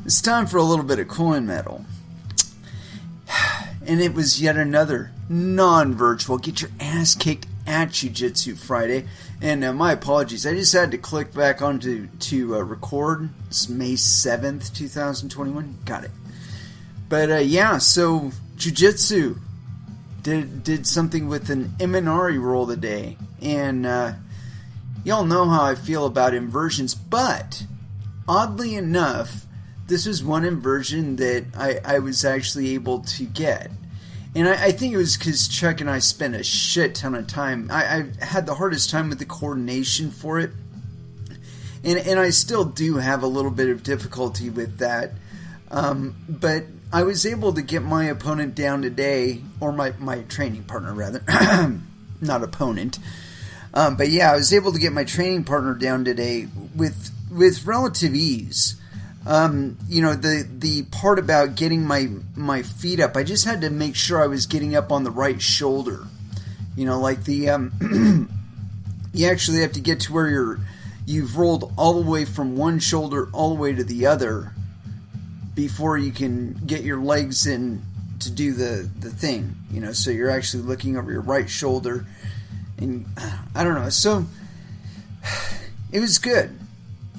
It's time for a little bit of coin metal. And it was yet another non-virtual get your ass kicked at Jiu-Jitsu Friday. And my apologies, I just had to click back on to record. It's May 7th, 2021. Got it. But yeah, so Jiu-Jitsu did something with an Imanari roll today. And y'all know how I feel about inversions. But oddly enough, this was one inversion that I was actually able to get. And I think it was because Chuck and I spent a shit ton of time. I had the hardest time with the coordination for it. And I still do have a little bit of difficulty with that. But I was able to get my opponent down today, or my training partner rather, not opponent. But yeah, I was able to get my training partner down today with relative ease. The part about getting my feet up, I just had to make sure I was getting up on the right shoulder. Like the, you actually have to get to where you've rolled all the way from one shoulder all the way to the other before you can get your legs in to do the thing, so you're actually looking over your right shoulder, and I don't know, so it was good.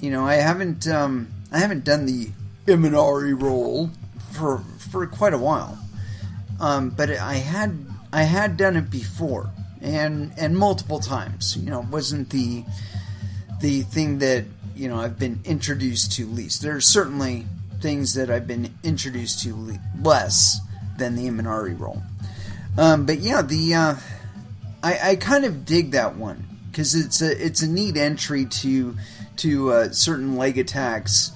I haven't done the Imanari roll for quite a while, but I had done it before, and multiple times. It wasn't the thing that I've been introduced to least. There are certainly things that I've been introduced to less than the Imanari roll, but yeah, I kind of dig that one because it's a neat entry to certain leg attacks.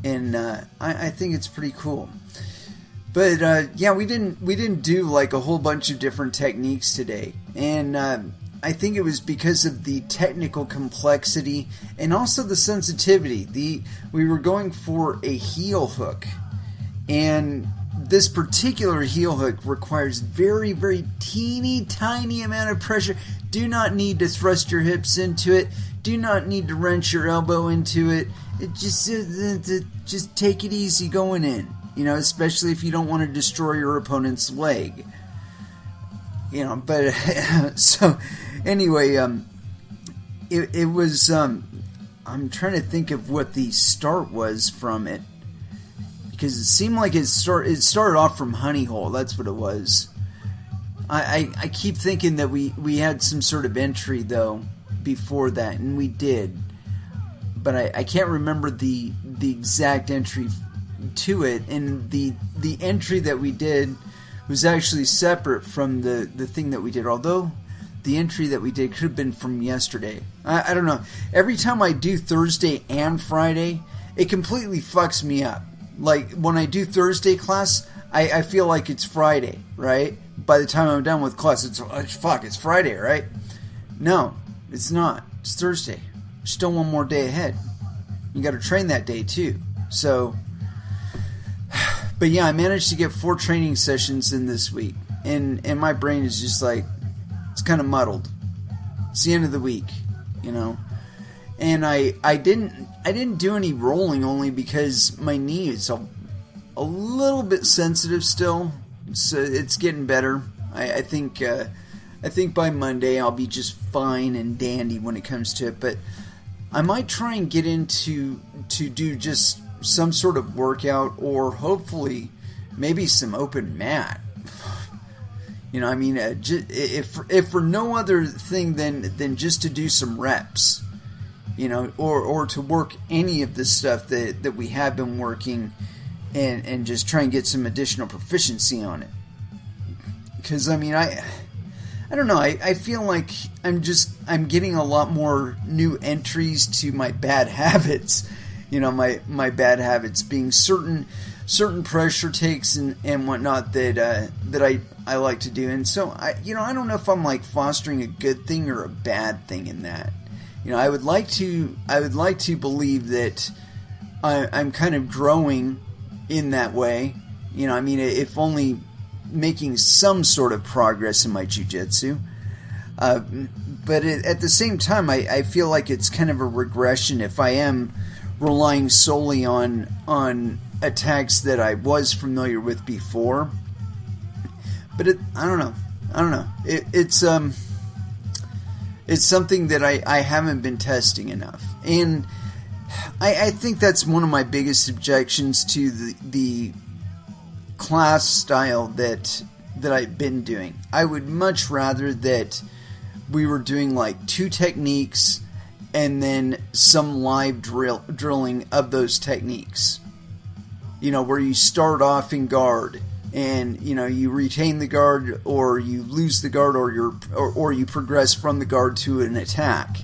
And I think it's pretty cool. But yeah, we didn't do like a whole bunch of different techniques today, and I think it was because of the technical complexity and also the sensitivity. We were going for a heel hook, and this particular heel hook requires very, very teeny tiny amount of pressure. Do not need to thrust your hips into it. Do not need to wrench your elbow into it. It just take it easy going in, especially if you don't want to destroy your opponent's leg. But so anyway, it was. I'm trying to think of what the start was from it, because it seemed like it started off from Honey Hole. That's what it was. I keep thinking that we had some sort of entry though before that, and we did. But I can't remember the exact entry to it, and the entry that we did was actually separate from the thing that we did, although the entry that we did could have been from yesterday. I don't know. Every time I do Thursday and Friday, it completely fucks me up. Like, when I do Thursday class, I feel like it's Friday, right? By the time I'm done with class, it's Friday, right? No, it's not. It's Thursday. Still one more day ahead. You got to train that day too. So, but yeah, I managed to get 4 training sessions in this week, and my brain is just like, it's kind of muddled. It's the end of the week, And I didn't do any rolling, only because my knee is a little bit sensitive still. So it's getting better. I think by Monday I'll be just fine and dandy when it comes to it, but I might try and get into to do just some sort of workout, or hopefully maybe some open mat. If for no other thing than just to do some reps, or to work any of the stuff that we have been working, and just try and get some additional proficiency on it. Because I don't know, I feel like I'm getting a lot more new entries to my bad habits. My bad habits being certain pressure takes and whatnot that I like to do. And so I don't know if I'm like fostering a good thing or a bad thing in that. I would like to believe that I'm kind of growing in that way. If only making some sort of progress in my jiu-jitsu. But at the same time, I feel like it's kind of a regression if I am relying solely on attacks that I was familiar with before. But I don't know. It's something that I haven't been testing enough, and I think that's one of my biggest objections to the class style that I've been doing. I would much rather that we were doing like 2 techniques and then some live drilling of those techniques. Where you start off in guard and you retain the guard, or you lose the guard, or you progress from the guard to an attack.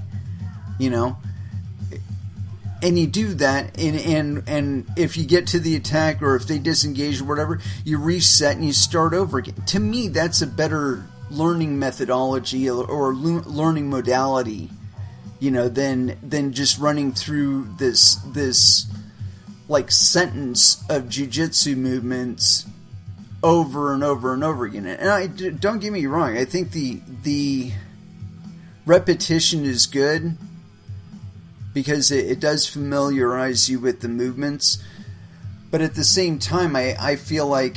And you do that, and if you get to the attack, or if they disengage or whatever, you reset and you start over again. To me, that's a better learning methodology or learning modality, than just running through this like sentence of jiu-jitsu movements over and over and over again. And don't get me wrong, I think the repetition is good, because it does familiarize you with the movements. But at the same time, I feel like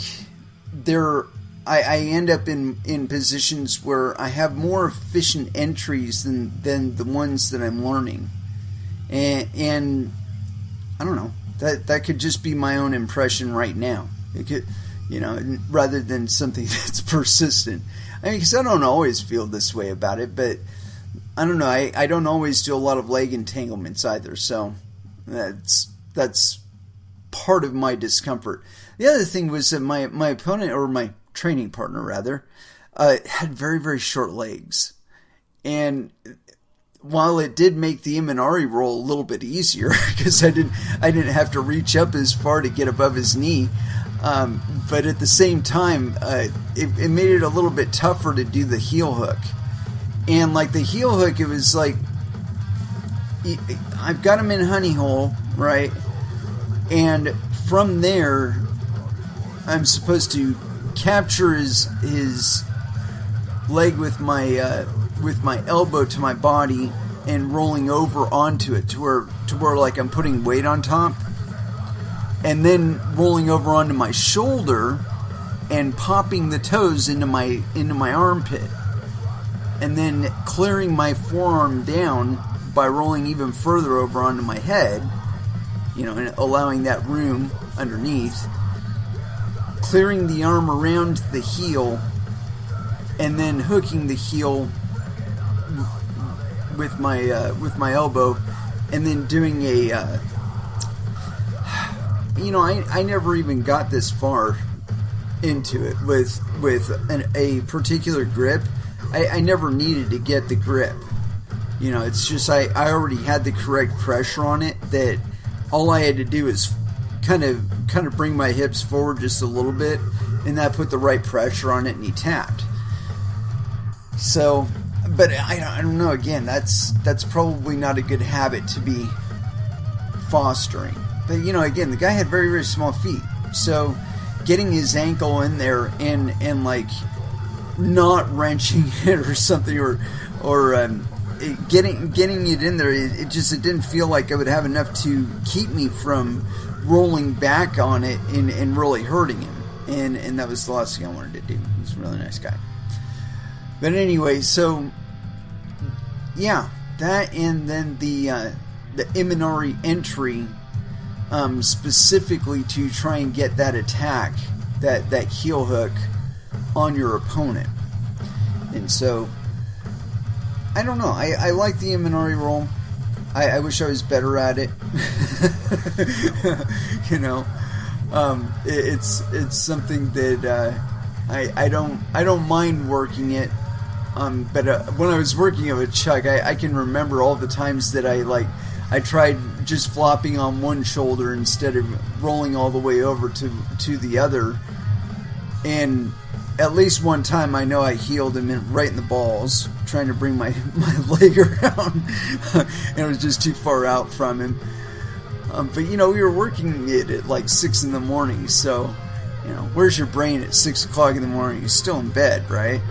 I end up in positions where I have more efficient entries than the ones that I'm learning. And I don't know, that could just be my own impression right now. It could, rather than something that's persistent. Because I don't always feel this way about it, but I don't know. I don't always do a lot of leg entanglements either, so that's part of my discomfort. The other thing was that my opponent, or my training partner rather, had very, very short legs, and while it did make the Imanari roll a little bit easier because I didn't have to reach up as far to get above his knee, but at the same time, it made it a little bit tougher to do the heel hook. And like the heel hook, it was like, I've got him in honey hole, right? And from there, I'm supposed to capture his leg with my elbow to my body and rolling over onto it to where like I'm putting weight on top, and then rolling over onto my shoulder and popping the toes into my armpit. And then clearing my forearm down by rolling even further over onto my head, and allowing that room underneath. Clearing the arm around the heel, and then hooking the heel with my elbow, and then doing I never even got this far into it with a particular grip. I never needed to get the grip. It's just I already had the correct pressure on it, that all I had to do is kind of bring my hips forward just a little bit, and that put the right pressure on it, and he tapped. So, but I don't know, again, that's probably not a good habit to be fostering. But, again, the guy had very, very small feet, so getting his ankle in there and like not wrenching it or something, or getting it in there, it didn't feel like I would have enough to keep me from rolling back on it and really hurting him, and that was the last thing I wanted to do. He's a really nice guy. But anyway, so yeah, that, and then the Imanari entry, specifically to try and get that attack, that heel hook on your opponent. And so, I don't know, I like the Imanari roll. I wish I was better at it. It's something that I don't mind working it. But when I was working it with Chuck, I can remember all the times that I tried just flopping on one shoulder instead of rolling all the way over to the other. And at least one time I know I heeled him right in the balls, trying to bring my leg around, and it was just too far out from him. But we were working it at like 6 in the morning, so where's your brain at 6 o'clock in the morning? You're still in bed, right?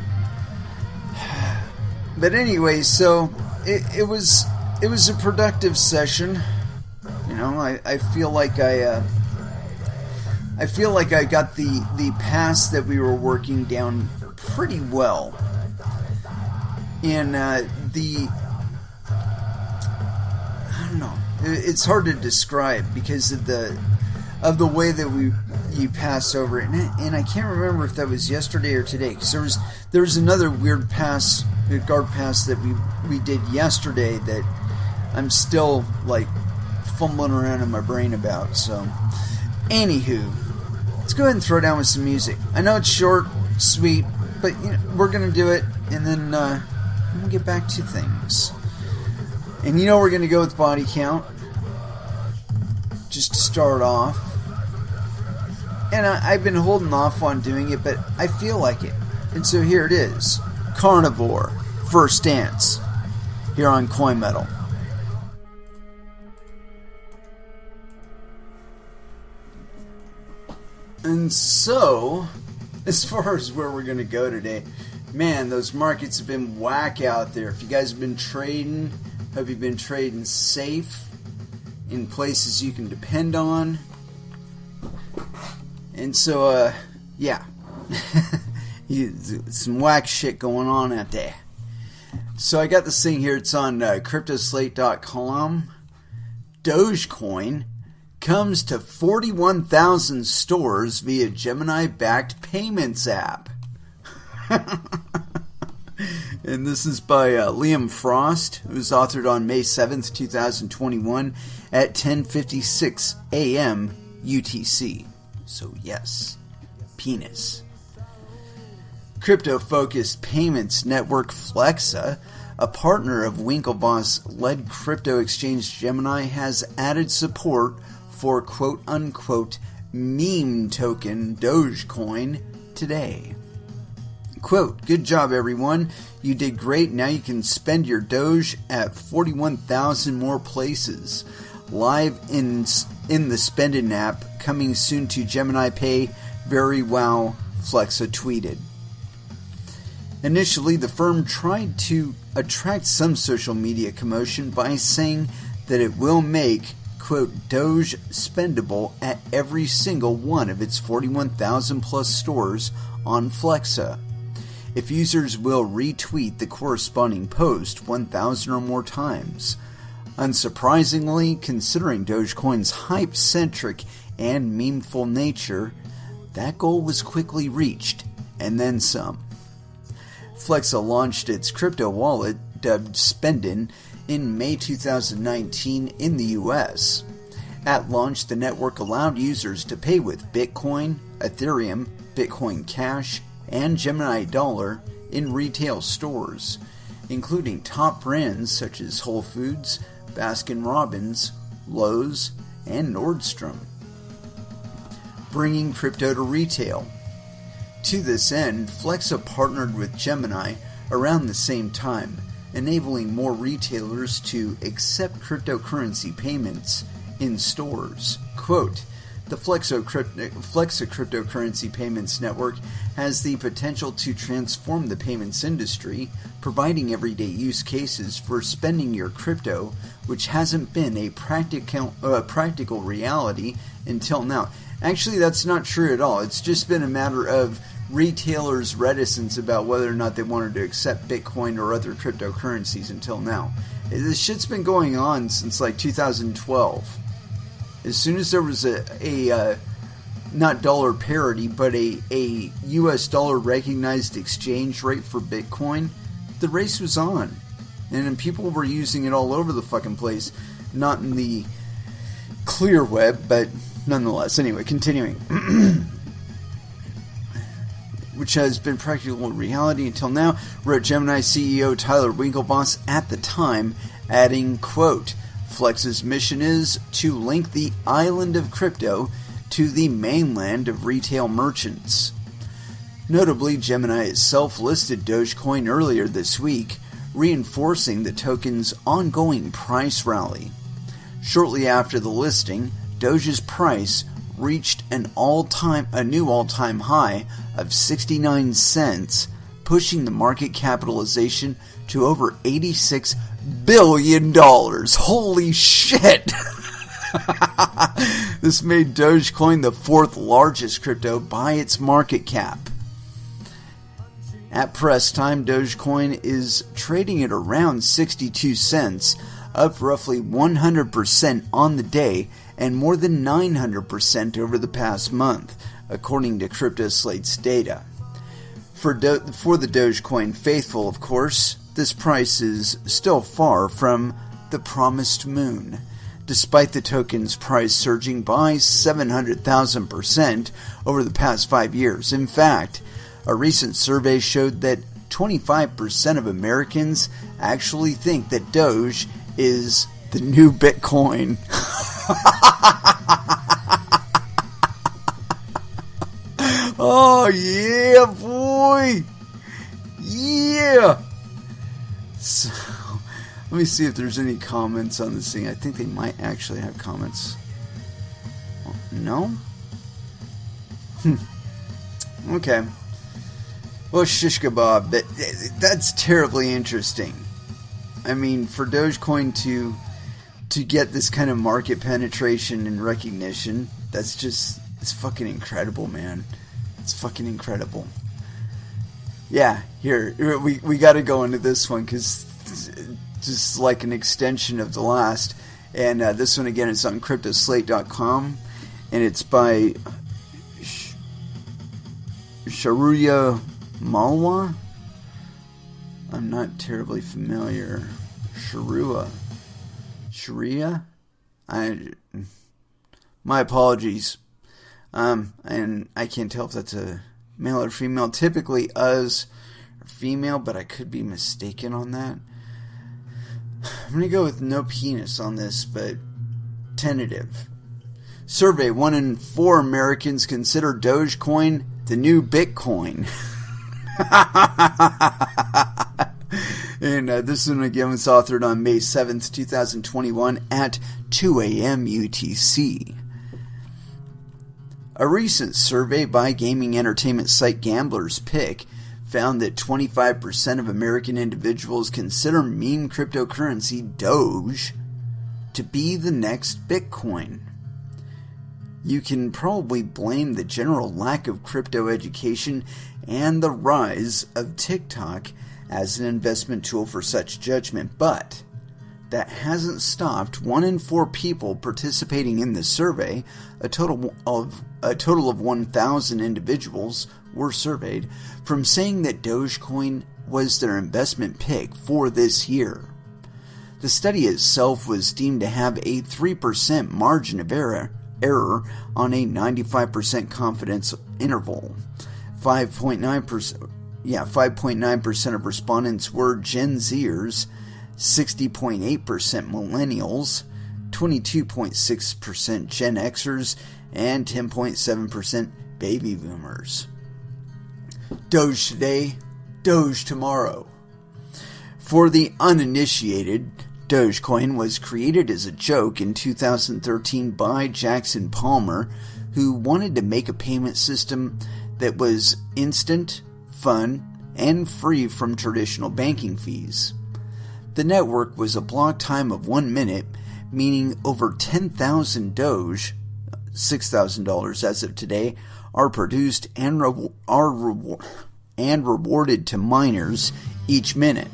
But anyway, so it was a productive session. I feel like I got the pass that we were working down pretty well. And I don't know. It's hard to describe because of the way that you pass over it, and I can't remember if that was yesterday or today. Because there was another weird guard pass that we did yesterday that I'm still like fumbling around in my brain about. So, anywho, let's go ahead and throw down with some music. I know it's short, sweet, but we're gonna do it, and then we'll get back to things. And we're going to go with body count, just to start off. And I've been holding off on doing it, but I feel like it. And so here it is. Carnivore, First Dance, here on Coin Metal. And so, as far as where we're going to go today, man, those markets have been whack out there. If you guys have been trading, hope you've been trading safe in places you can depend on. And so, yeah. Some whack shit going on out there. So I got this thing here. It's on cryptoslate.com. Dogecoin comes to 41,000 stores via Gemini-backed payments app. And this is by Liam Frost. It was authored on May 7th, 2021 at 10:56 a.m. UTC. So yes, penis. Crypto-focused payments network Flexa, a partner of Winklevoss-led crypto exchange Gemini, has added support for quote-unquote meme token Dogecoin today. Quote, "Good job, everyone. You did great. Now you can spend your Doge at 41,000 more places. Live in the Spendin app, coming soon to Gemini Pay. Very wow," Flexa tweeted. Initially, the firm tried to attract some social media commotion by saying that it will make, quote, Doge spendable at every single one of its 41,000 plus stores on Flexa, if users will retweet the corresponding post 1,000 or more times. Unsurprisingly, considering Dogecoin's hype-centric and memeful nature, that goal was quickly reached, and then some. Flexa launched its crypto wallet, dubbed Spendin, in May 2019 in the US. At launch, the network allowed users to pay with Bitcoin, Ethereum, Bitcoin Cash, and Gemini Dollar in retail stores, including top brands such as Whole Foods, Baskin-Robbins, Lowe's, and Nordstrom. Bringing crypto to retail. To this end, Flexa partnered with Gemini around the same time, enabling more retailers to accept cryptocurrency payments in stores. Quote, "The Flexa cryptocurrency payments network has the potential to transform the payments industry, providing everyday use cases for spending your crypto, which hasn't been a practical reality until now." Actually, that's not true at all. It's just been a matter of retailers' reticence about whether or not they wanted to accept Bitcoin or other cryptocurrencies until now. This shit's been going on since like 2012. As soon as there was a not dollar parity, but a US dollar recognized exchange rate for Bitcoin, the race was on. And then people were using it all over the fucking place. Not in the clear web, but nonetheless. Anyway, continuing. Which has been practical reality until now, wrote Gemini CEO Tyler Winklevoss at the time, adding, quote, "Flex's mission is to link the island of crypto to the mainland of retail merchants." Notably, Gemini itself listed Dogecoin earlier this week, reinforcing the token's ongoing price rally. Shortly after the listing, Doge's price reached a new all-time high of 69 cents, pushing the market capitalization to over $86 billion. Holy shit! This made Dogecoin the fourth largest crypto by its market cap. At press time, Dogecoin is trading at around 62 cents, up roughly 100% on the day and more than 900% over the past month, according to CryptoSlate's data. For the Dogecoin faithful, of course, this price is still far from the promised moon, despite the token's price surging by 700,000% over the past 5 years. In fact, a recent survey showed that 25% of Americans actually think that Doge is the new Bitcoin. Oh, yeah, boy. Yeah. So, let me see if there's any comments on this thing. I think they might actually have comments. No? Okay. Well, shish kebab. That's terribly interesting. I mean, for Dogecoin to get this kind of market penetration and recognition, it's fucking incredible, man. It's fucking incredible. Yeah, here, we got to go into this one because just like an extension of the last. And this one, again, is on cryptoslate.com, and it's by Sharuya Malwa? I'm not terribly familiar. Sharia? My apologies. And I can't tell if that's a male or female. Typically, us are female, but I could be mistaken on that. I'm going to go with no penis on this, but tentative. Survey: 1 in 4 Americans consider Dogecoin the new Bitcoin. And this one again was authored on May 7th, 2021 at 2 a.m. UTC. A recent survey by gaming entertainment site Gambler's Pick found that 25% of American individuals consider meme cryptocurrency Doge to be the next Bitcoin. You can probably blame the general lack of crypto education and the rise of TikTok as an investment tool for such judgment, but that hasn't stopped 1 in 4 people participating in the survey. A total of 1,000 individuals were surveyed from saying that Dogecoin was their investment pick for this year. The study itself was deemed to have a 3% margin of error on a 95% confidence interval. 5.9% of respondents were Gen Zers, 60.8% millennials, 22.6% Gen Xers, and 10.7% baby boomers. Doge today, Doge tomorrow. For the uninitiated, Dogecoin was created as a joke in 2013 by Jackson Palmer, who wanted to make a payment system that was instant, fun, and free from traditional banking fees. The network was a block time of 1 minute, meaning over 10,000 Doge, $6,000 as of today, are produced and rewarded to miners each minute.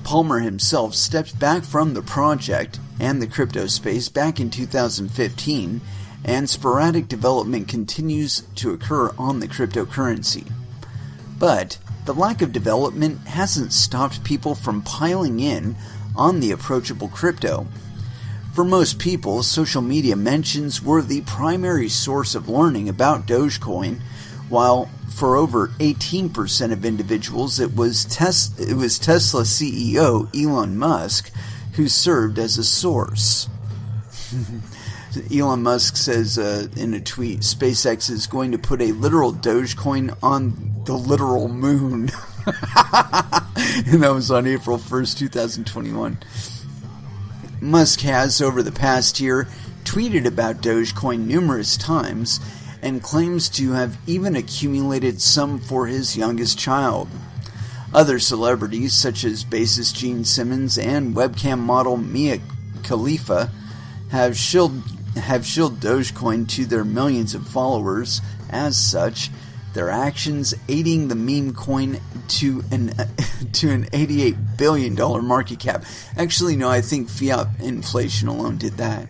Palmer himself stepped back from the project and the crypto space back in 2015, and sporadic development continues to occur on the cryptocurrency. But the lack of development hasn't stopped people from piling in on the approachable crypto. For most people, social media mentions were the primary source of learning about Dogecoin, while for over 18% of individuals it was Tesla CEO Elon Musk who served as a source. Elon Musk says in a tweet, SpaceX is going to put a literal Dogecoin on the literal moon. And that was on April 1st, 2021. Musk has, over the past year, tweeted about Dogecoin numerous times and claims to have even accumulated some for his youngest child. Other celebrities, such as bassist Gene Simmons and webcam model Mia Khalifa, have shilled Dogecoin to their millions of followers. As such, their actions aiding the meme coin to an $88 billion market cap. Actually, no, I think fiat inflation alone did that.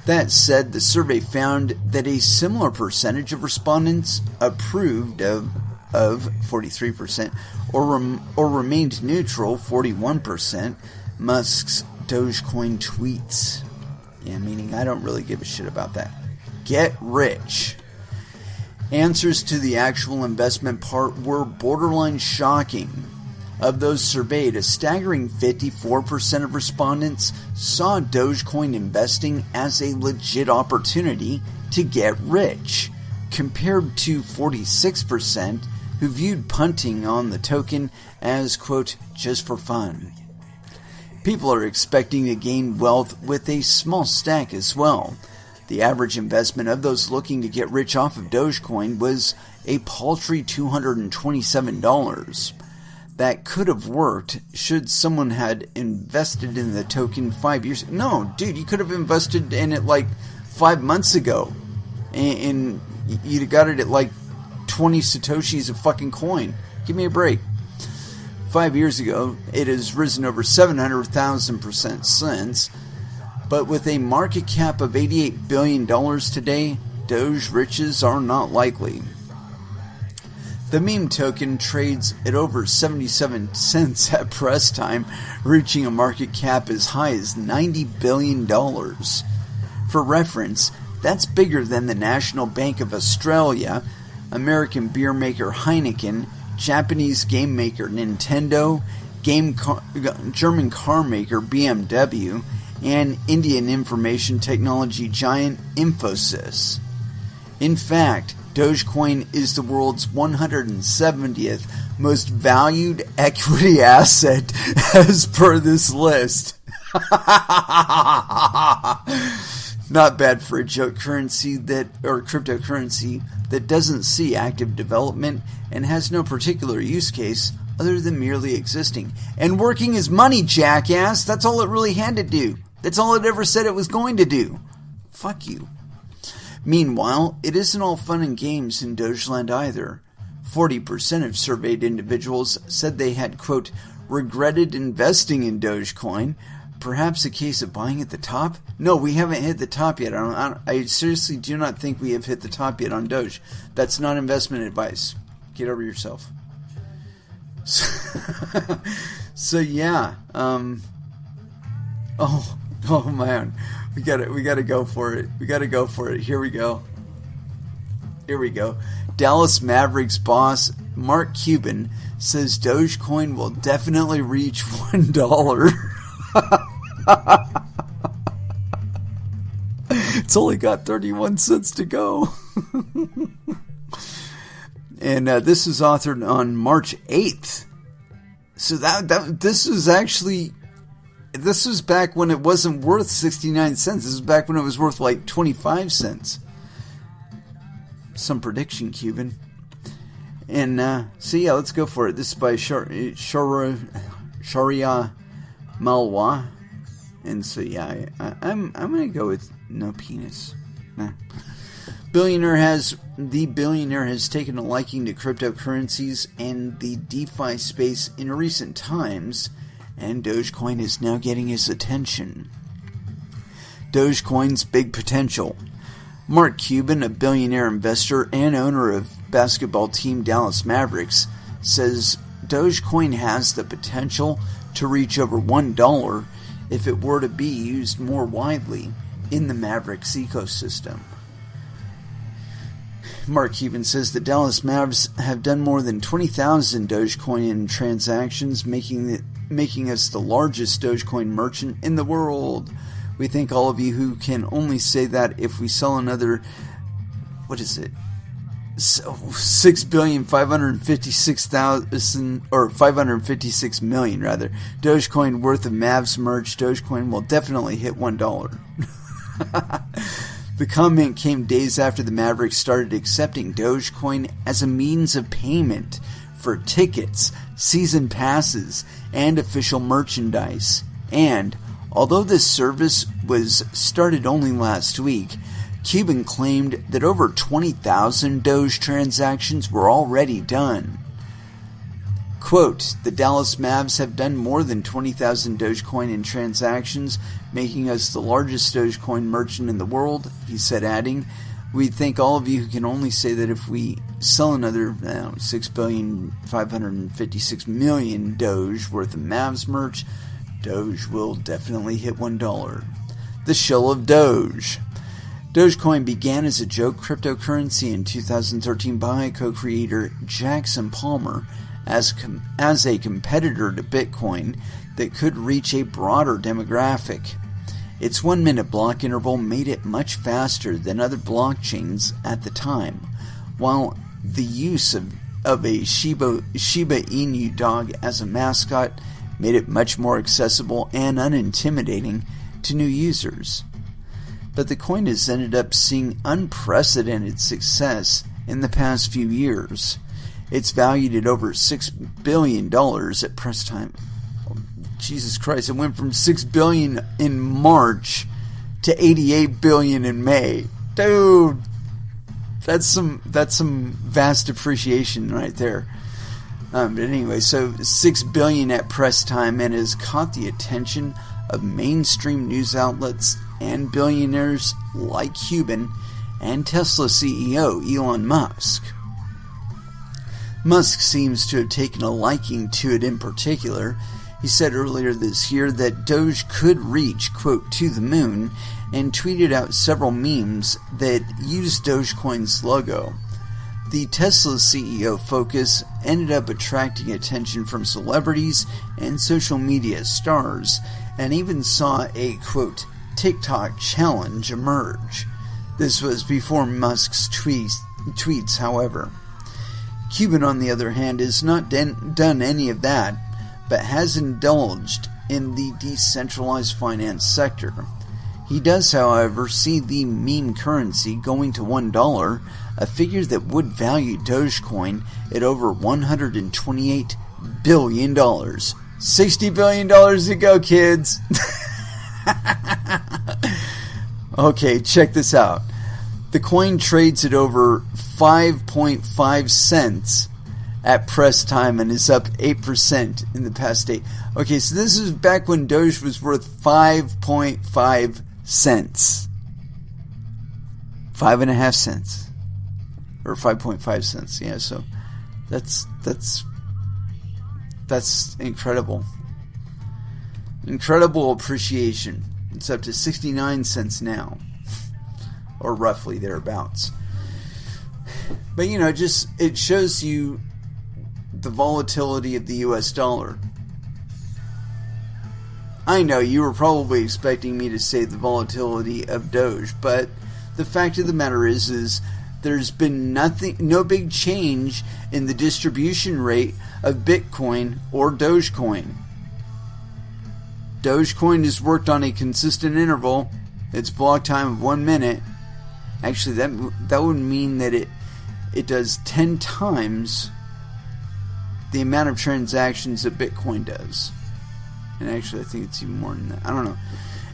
That said, the survey found that a similar percentage of respondents approved of 43%, or remained neutral, 41%, Musk's Dogecoin tweets. Yeah, meaning I don't really give a shit about that. Get rich. Answers to the actual investment part were borderline shocking. Of those surveyed, a staggering 54% of respondents saw Dogecoin investing as a legit opportunity to get rich, compared to 46% who viewed punting on the token as, quote, just for fun. People are expecting to gain wealth with a small stack as well. The average investment of those looking to get rich off of Dogecoin was a paltry $227. That could have worked should someone had invested in the token 5 years ago. No, dude, you could have invested in it like 5 months ago, and you'd have got it at like 20 Satoshis a fucking coin. Give me a break. 5 years ago, it has risen over 700,000% since, but with a market cap of $88 billion today, Doge riches are not likely. The meme token trades at over 77 cents at press time, reaching a market cap as high as $90 billion. For reference, that's bigger than the National Bank of Australia, American beer maker Heineken, Japanese game maker Nintendo, German car maker BMW, and Indian information technology giant Infosys. In fact, Dogecoin is the world's 170th most valued equity asset as per this list. Not bad for a joke currency or cryptocurrency that doesn't see active development and has no particular use case other than merely existing. And working is money, jackass. That's all it really had to do. That's all it ever said it was going to do. Fuck you. Meanwhile, it isn't all fun and games in Dogeland either. 40% of surveyed individuals said they had, quote, regretted investing in Dogecoin. Perhaps a case of buying at the top? No, we haven't hit the top yet. I seriously do not think we have hit the top yet on Doge. That's not investment advice. Get over yourself. So yeah. Oh man. We gotta go for it. Here we go. Dallas Mavericks boss Mark Cuban says Dogecoin will definitely reach $1. It's only got 31 cents to go. And this is authored on March 8th. So this was back when it wasn't worth 69 cents. This was back when it was worth like 25 cents. Some prediction, Cuban. And so yeah, let's go for it. This is by Sharia Malwa. And so yeah, I'm gonna go with no penis. Nah. The billionaire has taken a liking to cryptocurrencies and the DeFi space in recent times, and Dogecoin is now getting his attention. Dogecoin's big potential. Mark Cuban, a billionaire investor and owner of basketball team Dallas Mavericks, says Dogecoin has the potential to reach over $1 if it were to be used more widely in the Mavericks ecosystem. Mark Cuban says the Dallas Mavs have done more than 20,000 Dogecoin in transactions, making us the largest Dogecoin merchant in the world. We thank all of you who can only say that if we sell another, what is it? So 6,556,000 or 556 million rather Dogecoin worth of Mavs merch. Dogecoin will definitely hit $1. The comment came days after the Mavericks started accepting Dogecoin as a means of payment for tickets, season passes, and official merchandise, and Although this service was started only last week, Cuban claimed that over 20,000 Doge transactions were already done. Quote, the Dallas Mavs have done more than 20,000 Dogecoin in transactions, making us the largest Dogecoin merchant in the world, he said, adding, we thank all of you who can only say that if we sell another 6,556,000,000 Doge worth of Mavs merch, Doge will definitely hit $1. The shill of Doge. Dogecoin began as a joke cryptocurrency in 2013 by co-creator Jackson Palmer as a competitor to Bitcoin that could reach a broader demographic. Its 1-minute block interval made it much faster than other blockchains at the time, while the use of a Shiba Inu dog as a mascot made it much more accessible and unintimidating to new users. But the coin has ended up seeing unprecedented success in the past few years. It's valued at over $6 billion at press time. Jesus Christ, it went from $6 billion in March to $88 billion in May. Dude, that's some vast appreciation right there. But anyway, so $6 billion at press time and has caught the attention of mainstream news outlets and billionaires like Cuban and Tesla CEO Elon Musk. Musk seems to have taken a liking to it in particular. He said earlier this year that Doge could reach, quote, to the moon, and tweeted out several memes that used Dogecoin's logo. The Tesla CEO focus ended up attracting attention from celebrities and social media stars, and even saw a, quote, TikTok challenge emerge. This was before Musk's tweets, however. Cuban, on the other hand, has not done any of that, but has indulged in the decentralized finance sector. He does, however, see the meme currency going to $1, a figure that would value Dogecoin at over $128 billion. $60 billion to go, kids! Okay, check this out. The coin trades at over 5.5 cents at press time and is up 8% in the past day. Okay, so this is back when Doge was worth 5.5 cents. 5.5 cents. Or 5.5 cents, yeah, so that's incredible. Incredible appreciation. It's up to 69 cents now. Or roughly thereabouts. But you know, it shows you the volatility of the US dollar. I know you were probably expecting me to say the volatility of Doge, but the fact of the matter is there's been no big change in the distribution rate of Bitcoin or Dogecoin. Dogecoin has worked on a consistent interval. Its block time of 1 minute. Actually, that would mean that it does 10 times the amount of transactions that Bitcoin does. And actually, I think it's even more than that. I don't know.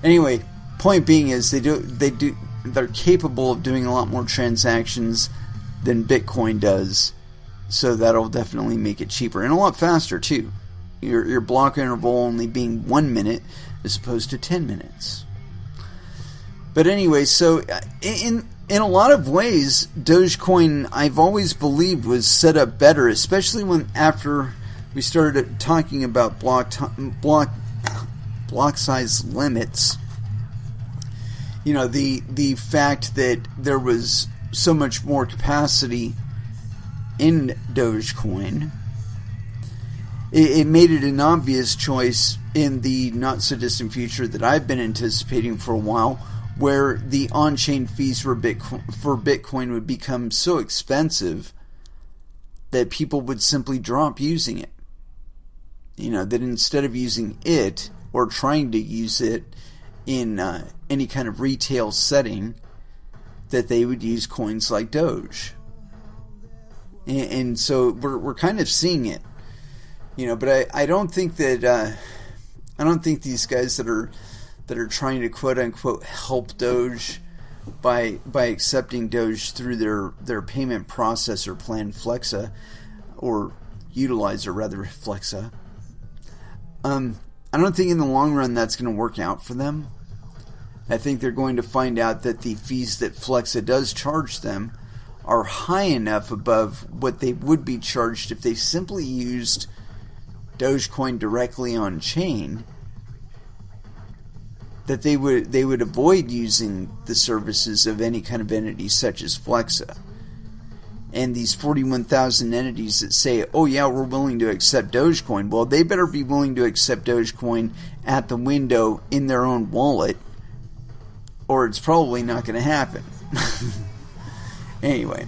Anyway, point being is they're capable of doing a lot more transactions than Bitcoin does. So that'll definitely make it cheaper and a lot faster too. Your block interval only being 1 minute as opposed to 10 minutes. But anyway, so in a lot of ways, Dogecoin, I've always believed, was set up better, especially after we started talking about block size limits. You know, the fact that there was so much more capacity in Dogecoin, it made it an obvious choice in the not so distant future that I've been anticipating for a while, where the on-chain fees for Bitcoin would become so expensive that people would simply drop using it. You know, that instead of using it or trying to use it in any kind of retail setting, that they would use coins like Doge. And so we're kind of seeing it. You know, but I don't think that I don't think these guys that are that are trying to quote-unquote help Doge by accepting Doge through their payment processor plan Flexa, or utilizer rather, Flexa. I don't think in the long run that's going to work out for them. I think they're going to find out that the fees that Flexa does charge them are high enough above what they would be charged if they simply used Dogecoin directly on chain, that they would avoid using the services of any kind of entity such as Flexa. And these 41,000 entities that say, oh yeah, we're willing to accept Dogecoin, well, they better be willing to accept Dogecoin at the window in their own wallet, or it's probably not going to happen. Anyway,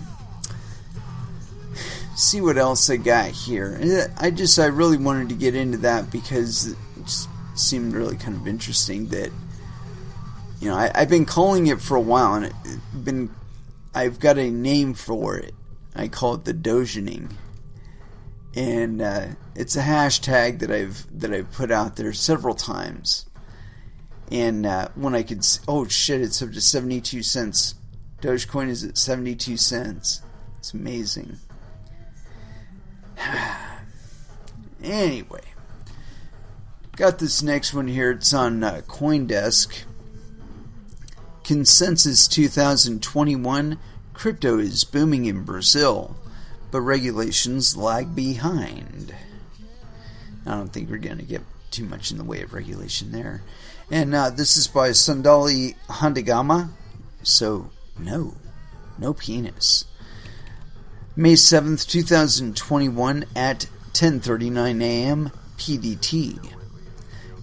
see what else I got here. I really wanted to get into that because it just seemed really kind of interesting that, you know, I've been calling it for a while, and I've got a name for it. I call it the Dogening, and it's a hashtag that I've put out there several times. And when I could, oh shit, it's up to 72 cents. Dogecoin is at 72 cents. It's amazing. Anyway, got this next one here. It's on CoinDesk. Consensus 2021, crypto is booming in Brazil, but regulations lag behind. I don't think we're going to get too much in the way of regulation there. And this is by Sandali Handagama. So, no penis. May 7th, 2021 at 10:39 a.m. PDT.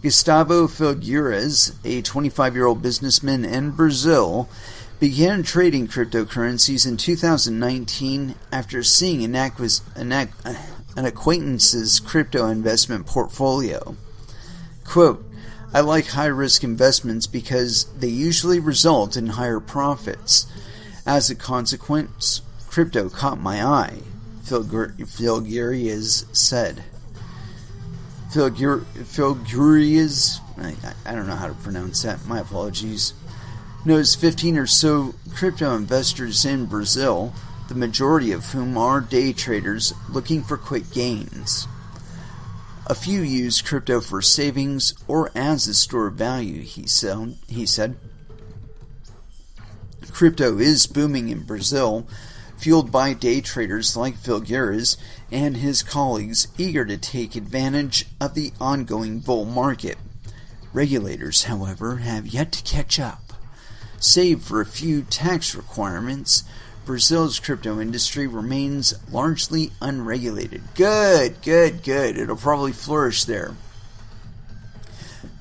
Gustavo Figueres, a 25-year-old businessman in Brazil, began trading cryptocurrencies in 2019 after seeing an acquaintance's crypto investment portfolio. Quote, I like high-risk investments because they usually result in higher profits. As a consequence, crypto caught my eye, Figueres said. Figueres, I don't know how to pronounce that, my apologies, knows 15 or so crypto investors in Brazil, the majority of whom are day traders looking for quick gains. A few use crypto for savings or as a store of value, he said. Crypto is booming in Brazil, fueled by day traders like Figueres and his colleagues eager to take advantage of the ongoing bull market. Regulators, however, have yet to catch up. Save for a few tax requirements, Brazil's crypto industry remains largely unregulated. Good. It'll probably flourish there.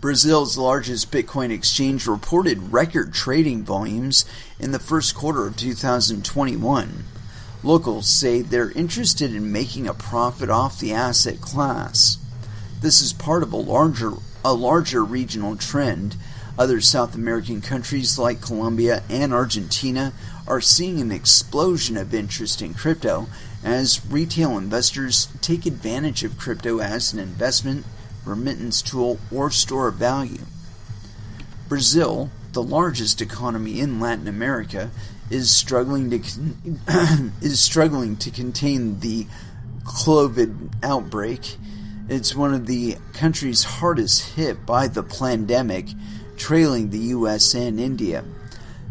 Brazil's largest Bitcoin exchange reported record trading volumes in the first quarter of 2021. Locals say they're interested in making a profit off the asset class. This is part of a larger regional trend. Other South American countries like Colombia and Argentina are seeing an explosion of interest in crypto as retail investors take advantage of crypto as an investment, remittance tool, or store of value. Brazil, the largest economy in Latin America, is struggling to contain the COVID outbreak. It's one of the countries hardest hit by the pandemic, trailing the U.S. and India.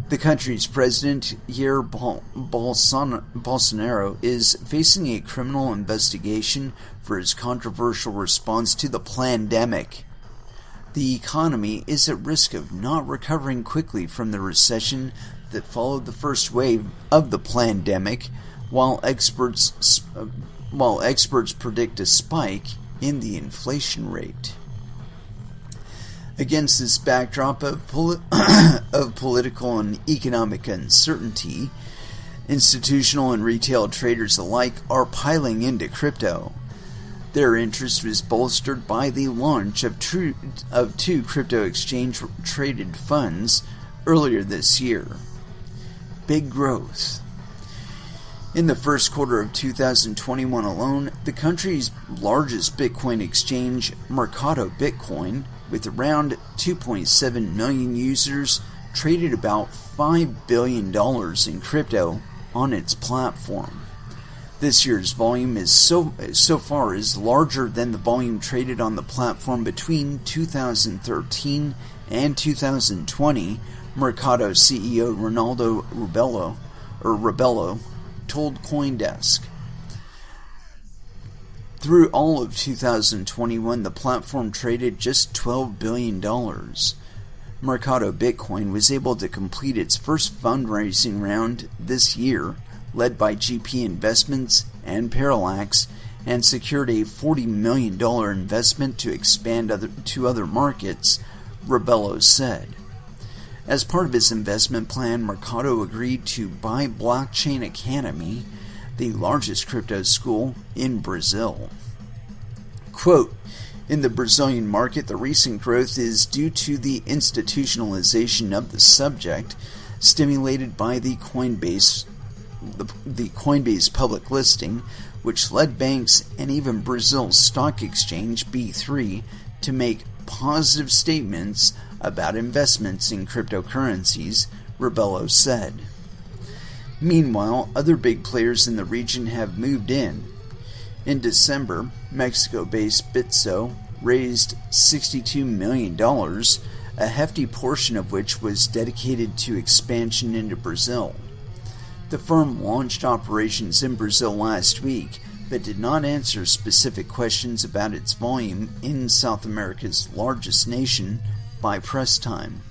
The country's president, Jair Bolsonaro, is facing a criminal investigation for his controversial response to the pandemic. The economy is at risk of not recovering quickly from the recession that followed the first wave of the pandemic, while experts predict a spike in the inflation rate. Against this backdrop of political and economic uncertainty, institutional and retail traders alike are piling into crypto. Their interest was bolstered by the launch of two crypto exchange-traded funds earlier this year. Big growth. In the first quarter of 2021 alone, the country's largest Bitcoin exchange, Mercado Bitcoin, with around 2.7 million users, traded about $5 billion in crypto on its platform. This year's volume is so far is larger than the volume traded on the platform between 2013 and 2020, Mercado CEO Ronaldo Rebello told CoinDesk. Through all of 2021, the platform traded just $12 billion. Mercado Bitcoin was able to complete its first fundraising round this year, led by GP Investments and Parallax, and secured a $40 million investment to expand to other markets, Rebello said. As part of his investment plan, Mercado agreed to buy Blockchain Academy, the largest crypto school in Brazil. Quote, in the Brazilian market, the recent growth is due to the institutionalization of the subject, stimulated by the Coinbase public listing, which led banks and even Brazil's stock exchange, B3, to make positive statements about investments in cryptocurrencies, Rebello said. Meanwhile, other big players in the region have moved in. In December, Mexico-based Bitso raised $62 million, a hefty portion of which was dedicated to expansion into Brazil. The firm launched operations in Brazil last week, but did not answer specific questions about its volume in South America's largest nation by press time.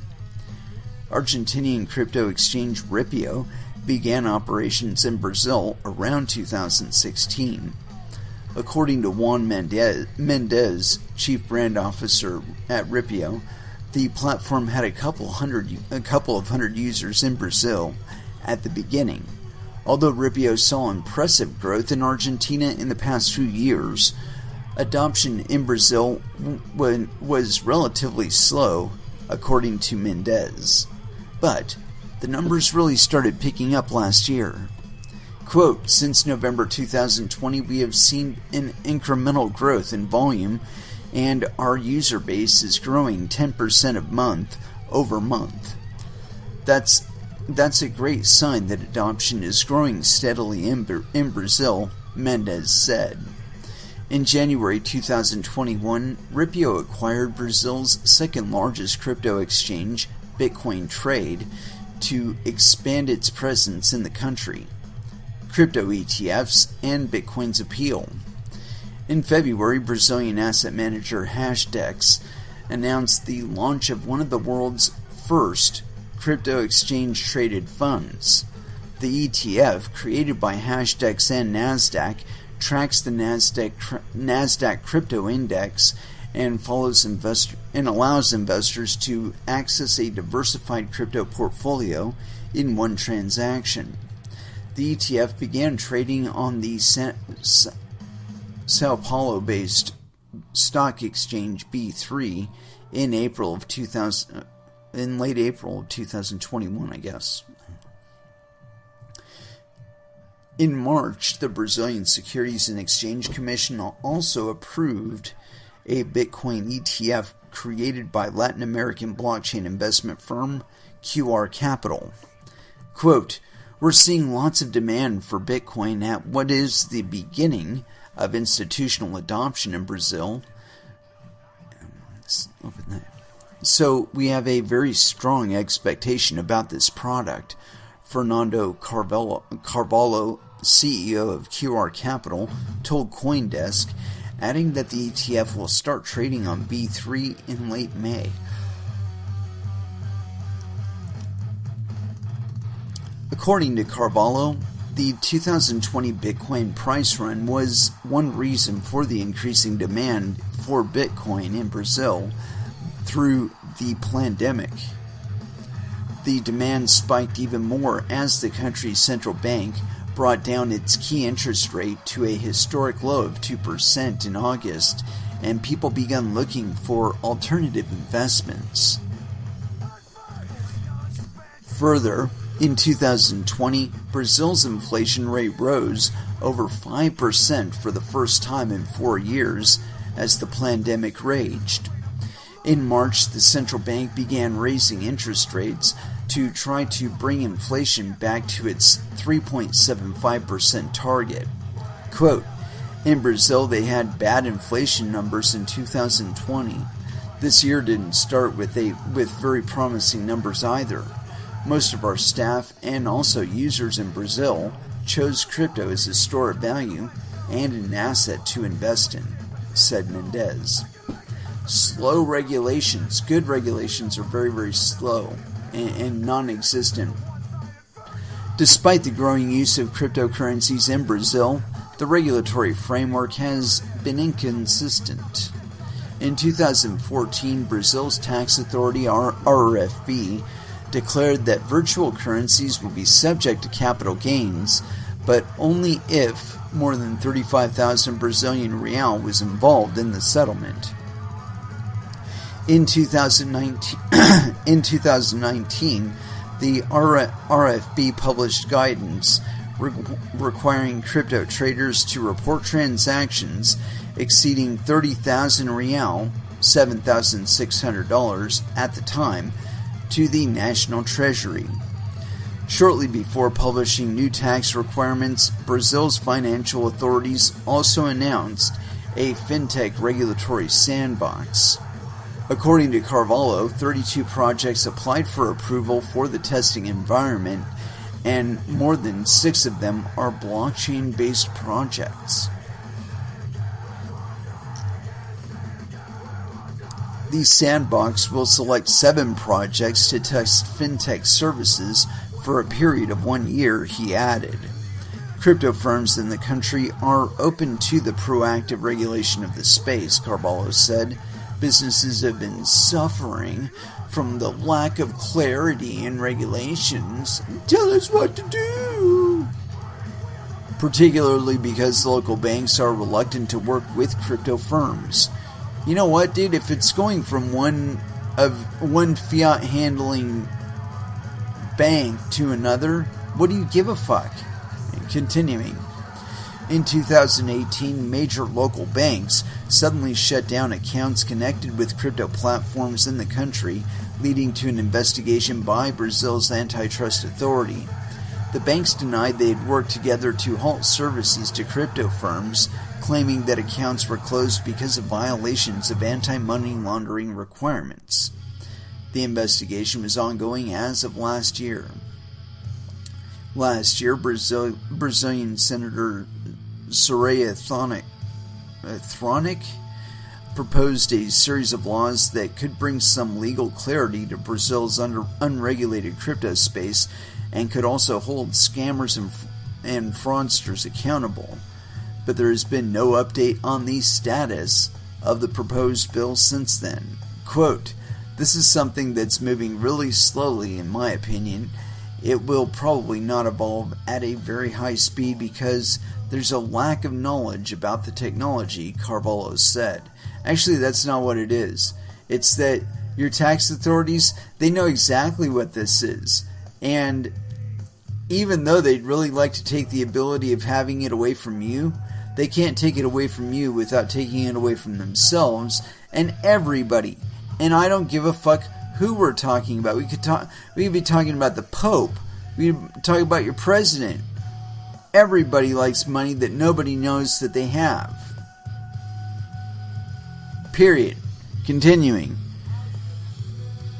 Argentinian crypto exchange Ripio began operations in Brazil around 2016. According to Juan Mendez, chief brand officer at Ripio, the platform had a couple of hundred users in Brazil at the beginning. Although Ripio saw impressive growth in Argentina in the past few years, adoption in Brazil was relatively slow, according to Mendez. But the numbers really started picking up last year. Quote, since November 2020, we have seen an incremental growth in volume, and our user base is growing 10% month over month. That's a great sign that adoption is growing steadily in Brazil, Mendez said. In January 2021, Ripio acquired Brazil's second largest crypto exchange, Bitcoin Trade, to expand its presence in the country, crypto ETFs, and Bitcoin's appeal. In February, Brazilian asset manager Hashdex announced the launch of one of the world's first crypto exchange-traded funds. The ETF, created by Hashdex and Nasdaq, tracks the Nasdaq Crypto Index and allows investors to access a diversified crypto portfolio in one transaction. The ETF began trading on the Sao Paulo-based stock exchange B3 in late April of 2021, I guess. In March, the Brazilian Securities and Exchange Commission also approved a Bitcoin ETF created by Latin American blockchain investment firm QR Capital. Quote, we're seeing lots of demand for Bitcoin at what is the beginning of institutional adoption in Brazil. So we have a very strong expectation about this product, Fernando Carvalho, CEO of QR Capital, told CoinDesk, adding that the ETF will start trading on B3 in late May. According to Carvalho, the 2020 Bitcoin price run was one reason for the increasing demand for Bitcoin in Brazil through the pandemic. The demand spiked even more as the country's central bank brought down its key interest rate to a historic low of 2% in August, and people began looking for alternative investments. Further, in 2020, Brazil's inflation rate rose over 5% for the first time in 4 years as the pandemic raged. In March, the central bank began raising interest rates to try to bring inflation back to its 3.75% target. Quote, in Brazil, they had bad inflation numbers in 2020. This year didn't start with very promising numbers either. Most of our staff and also users in Brazil chose crypto as a store of value and an asset to invest in, said Mendez. Slow regulations, good regulations, are very, very slow and non-existent. Despite the growing use of cryptocurrencies in Brazil, the regulatory framework has been inconsistent. In 2014, Brazil's tax authority, RRFB, declared that virtual currencies will be subject to capital gains, but only if more than 35,000 Brazilian real was involved in the settlement. In 2019, the RFB published guidance requiring crypto traders to report transactions exceeding 30,000 real, $7,600 at the time, to the National Treasury. Shortly before publishing new tax requirements, Brazil's financial authorities also announced a fintech regulatory sandbox. According to Carvalho, 32 projects applied for approval for the testing environment, and more than 6 of them are blockchain-based projects. The sandbox will select 7 projects to test fintech services for a period of 1 year, he added. Crypto firms in the country are open to the proactive regulation of the space, Carvalho said. Businesses have been suffering from the lack of clarity in regulations. Tell us what to do! Particularly because local banks are reluctant to work with crypto firms. You know what, dude? If it's going from one fiat handling bank to another, what do you give a fuck? Continuing. In 2018, major local banks suddenly shut down accounts connected with crypto platforms in the country, leading to an investigation by Brazil's antitrust authority. The banks denied they had worked together to halt services to crypto firms, claiming that accounts were closed because of violations of anti-money laundering requirements. The investigation was ongoing as of last year. Last year, Brazilian Senator Soraya Thronic proposed a series of laws that could bring some legal clarity to Brazil's unregulated crypto space and could also hold scammers and fraudsters accountable. But there has been no update on the status of the proposed bill since then. Quote, this is something that's moving really slowly, in my opinion. It will probably not evolve at a very high speed because there's a lack of knowledge about the technology, Carvalho said. Actually, that's not what it is. It's that your tax authorities, they know exactly what this is. And even though they'd really like to take the ability of having it away from you, they can't take it away from you without taking it away from themselves and everybody. And I don't give a fuck who we're talking about. We could be talking about the Pope. We could talk about your president. Everybody likes money that nobody knows that they have. Period. Continuing.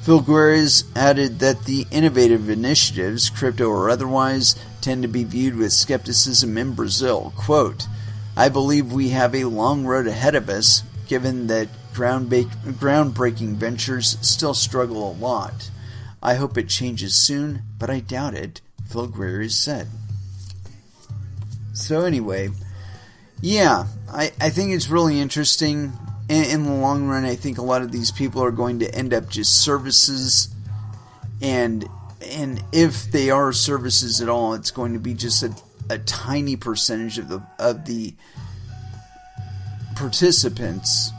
Filgueres added that the innovative initiatives, crypto or otherwise, tend to be viewed with skepticism in Brazil. Quote, I believe we have a long road ahead of us, given that groundbreaking ventures still struggle a lot. I hope it changes soon, but I doubt it, Filgueres said. So anyway, yeah, I think it's really interesting. In the long run, I think a lot of these people are going to end up just services, and if they are services at all, it's going to be just a tiny percentage of the participants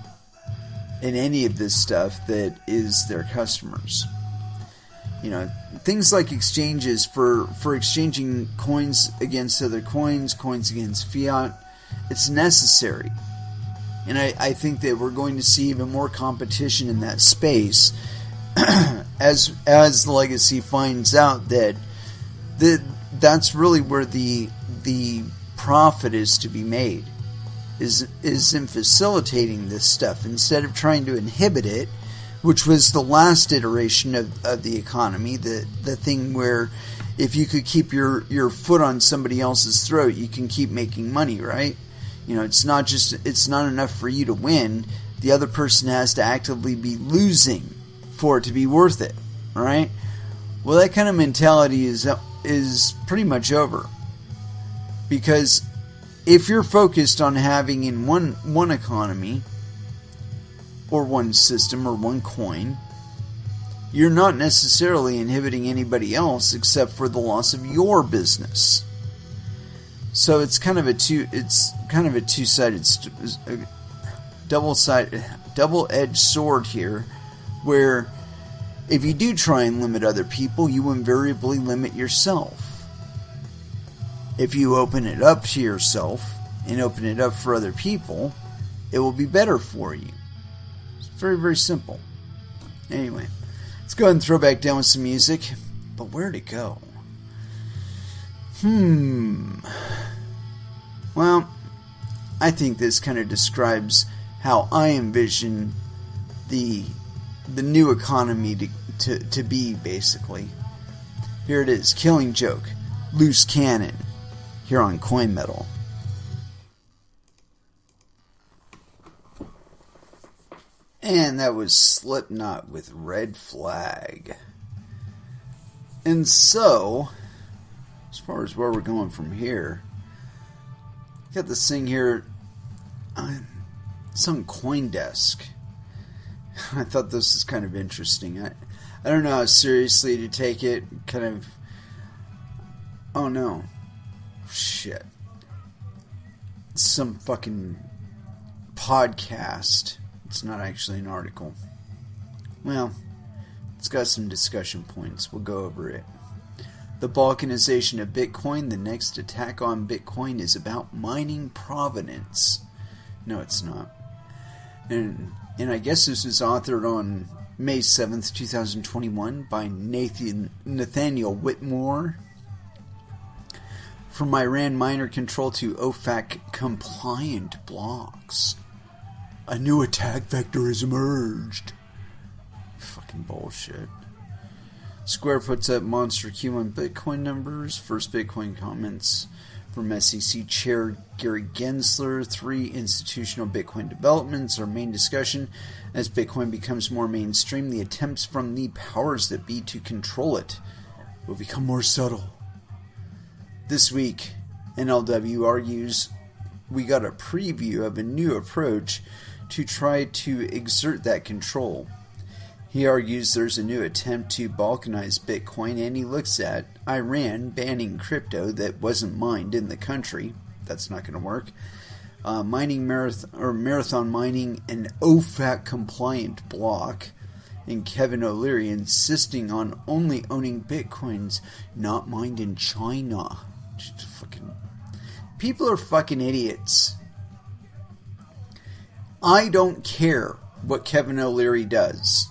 in any of this stuff that is their customers. You know, things like exchanges for exchanging coins against other coins against fiat, it's necessary. And I think that we're going to see even more competition in that space as the legacy finds out that that's really where the profit is to be made, is in facilitating this stuff instead of trying to inhibit it, which was the last iteration of the economy, the thing where if you could keep your foot on somebody else's throat, you can keep making money, right? You know, it's not enough for you to win. The other person has to actively be losing for it to be worth it, all right? Well, that kind of mentality is pretty much over. Because if you're focused on having in one economy or one system or one coin, you're not necessarily inhibiting anybody else except for the loss of your business. So it's kind of a two-sided, double-edged sword here, where if you do try and limit other people, you invariably limit yourself. If you open it up to yourself and open it up for other people, it will be better for you. It's very, very simple. Anyway, let's go ahead and throw back down with some music. But where'd it go? Well, I think this kind of describes how I envision the new economy to be, basically. Here it is, Killing Joke, Loose Cannon, here on Coin Metal. And that was Slipknot with Red Flag. And so, as far as where we're going from here, got this thing here. It's on CoinDesk. I thought this was kind of interesting. I don't know how seriously to take it. Kind of. Oh no. Shit. It's some fucking podcast. It's not actually an article. Well, it's got some discussion points. We'll go over it. The balkanization of Bitcoin. The next attack on Bitcoin is about mining provenance. No, it's not. And I guess this was authored on May 7th, 2021 by Nathaniel Whitmore. From Iran miner control to OFAC-Compliant blocks. A new attack vector has emerged. Fucking bullshit. Square puts up monster Q1 Bitcoin numbers. First Bitcoin comments from SEC Chair Gary Gensler. 3 institutional Bitcoin developments are main discussion. As Bitcoin becomes more mainstream, the attempts from the powers that be to control it will become more subtle. This week, NLW argues we got a preview of a new approach to try to exert that control. He argues there's a new attempt to balkanize Bitcoin, and he looks at Iran banning crypto that wasn't mined in the country. That's not going to work. Marathon mining an OFAC-compliant block, and Kevin O'Leary insisting on only owning Bitcoins not mined in China. People are fucking idiots. I don't care what Kevin O'Leary does.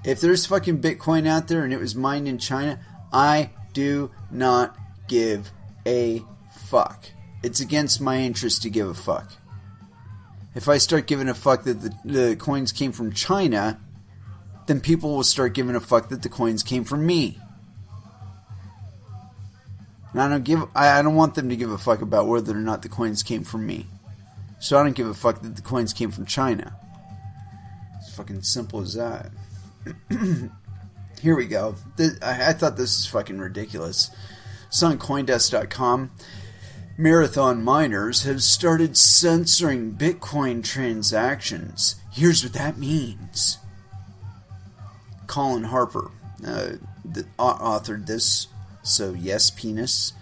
If there's fucking Bitcoin out there and it was mined in China, I do not give a fuck. It's against my interest to give a fuck. If I start giving a fuck that the coins came from China, then people will start giving a fuck that the coins came from me. And I don't want them to give a fuck about whether or not the coins came from me. So I don't give a fuck that the coins came from China. It's fucking simple as that. Here we go. I thought this is fucking ridiculous. It's on Coindesk.com. Marathon miners have started censoring Bitcoin transactions. Here's what that means. Colin Harper authored this. So yes, penis.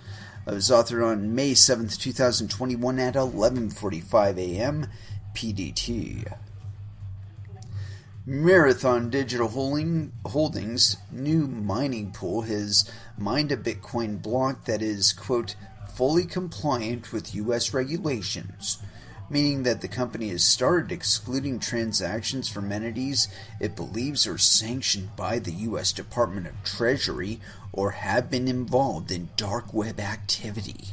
It was authored on May 7th, 2021 at 11:45 a.m. PDT. Marathon Digital Holdings' new mining pool has mined a Bitcoin block that is, quote, fully compliant with U.S. regulations. meaning that the company has started excluding transactions from entities it believes are sanctioned by the U.S. Department of Treasury or have been involved in dark web activity.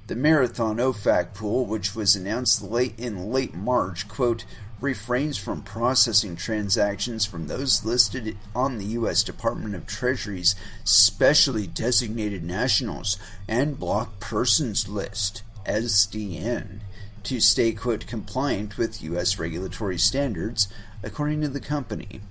The Marathon OFAC pool, which was announced in late March, quote, refrains from processing transactions from those listed on the U.S. Department of Treasury's specially designated nationals and block persons list, SDN, to stay, quote, compliant with U.S. regulatory standards, according to the company.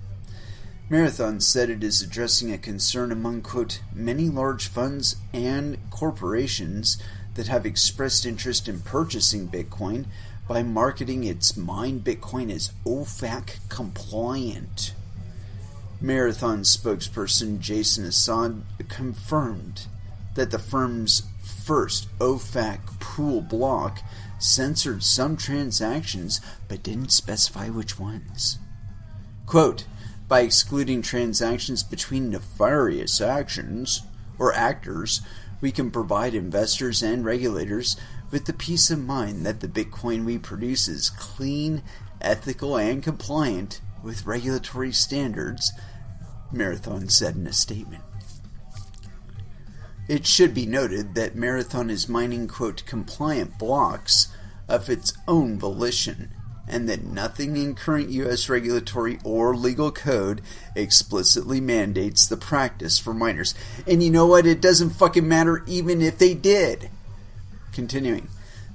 Marathon said it is addressing a concern among, quote, many large funds and corporations that have expressed interest in purchasing Bitcoin by marketing its mined Bitcoin as OFAC-Compliant. Marathon spokesperson Jason Assad confirmed that the firm's first OFAC pool block censored some transactions but didn't specify which ones. Quote, by excluding transactions between nefarious actors, we can provide investors and regulators with the peace of mind that the Bitcoin we produce is clean, ethical, and compliant with regulatory standards, Marathon said in a statement. It should be noted that Marathon is mining, quote, compliant blocks of its own volition, and that nothing in current U.S. regulatory or legal code explicitly mandates the practice for miners. And you know what? It doesn't fucking matter even if they did. Continuing,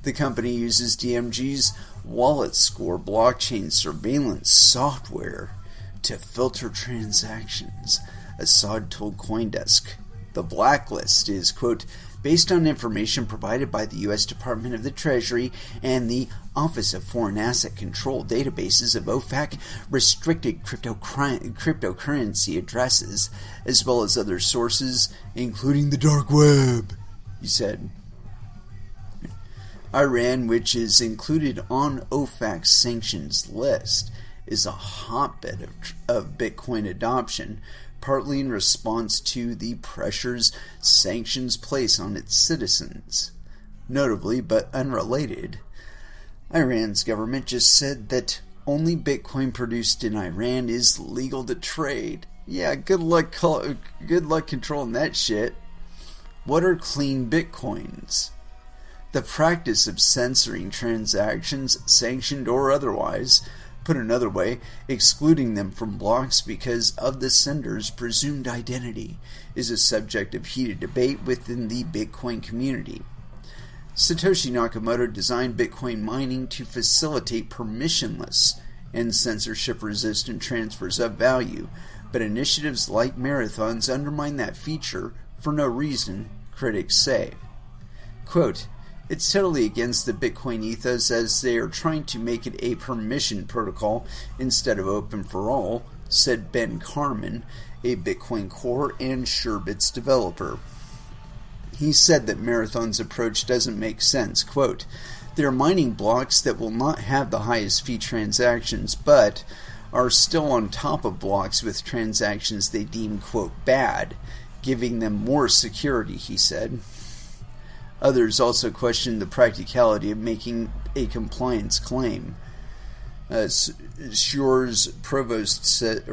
the company uses DMG's Wallet Score blockchain surveillance software to filter transactions, Assad told CoinDesk. The blacklist is, quote, based on information provided by the U.S. Department of the Treasury and the Office of Foreign Asset Control databases of OFAC restricted cryptocurrency addresses, as well as other sources, including the dark web, he said. Iran, which is included on OFAC's sanctions list, is a hotbed of Bitcoin adoption, partly in response to the pressures sanctions place on its citizens. Notably, but unrelated, Iran's government just said that only Bitcoin produced in Iran is legal to trade. Yeah, good luck controlling that shit. What are clean Bitcoins? The practice of censoring transactions, sanctioned or otherwise, put another way, excluding them from blocks because of the sender's presumed identity, is a subject of heated debate within the Bitcoin community. Satoshi Nakamoto designed Bitcoin mining to facilitate permissionless and censorship-resistant transfers of value, but initiatives like Marathon's undermine that feature for no reason, critics say. Quote, it's totally against the Bitcoin ethos as they are trying to make it a permission protocol instead of open for all, said Ben Carman, a Bitcoin Core and Sherbets developer. He said that Marathon's approach doesn't make sense. Quote, they're mining blocks that will not have the highest fee transactions, but are still on top of blocks with transactions they deem, quote, bad, giving them more security, he said. Others also questioned the practicality of making a compliance claim. Shores Provost says,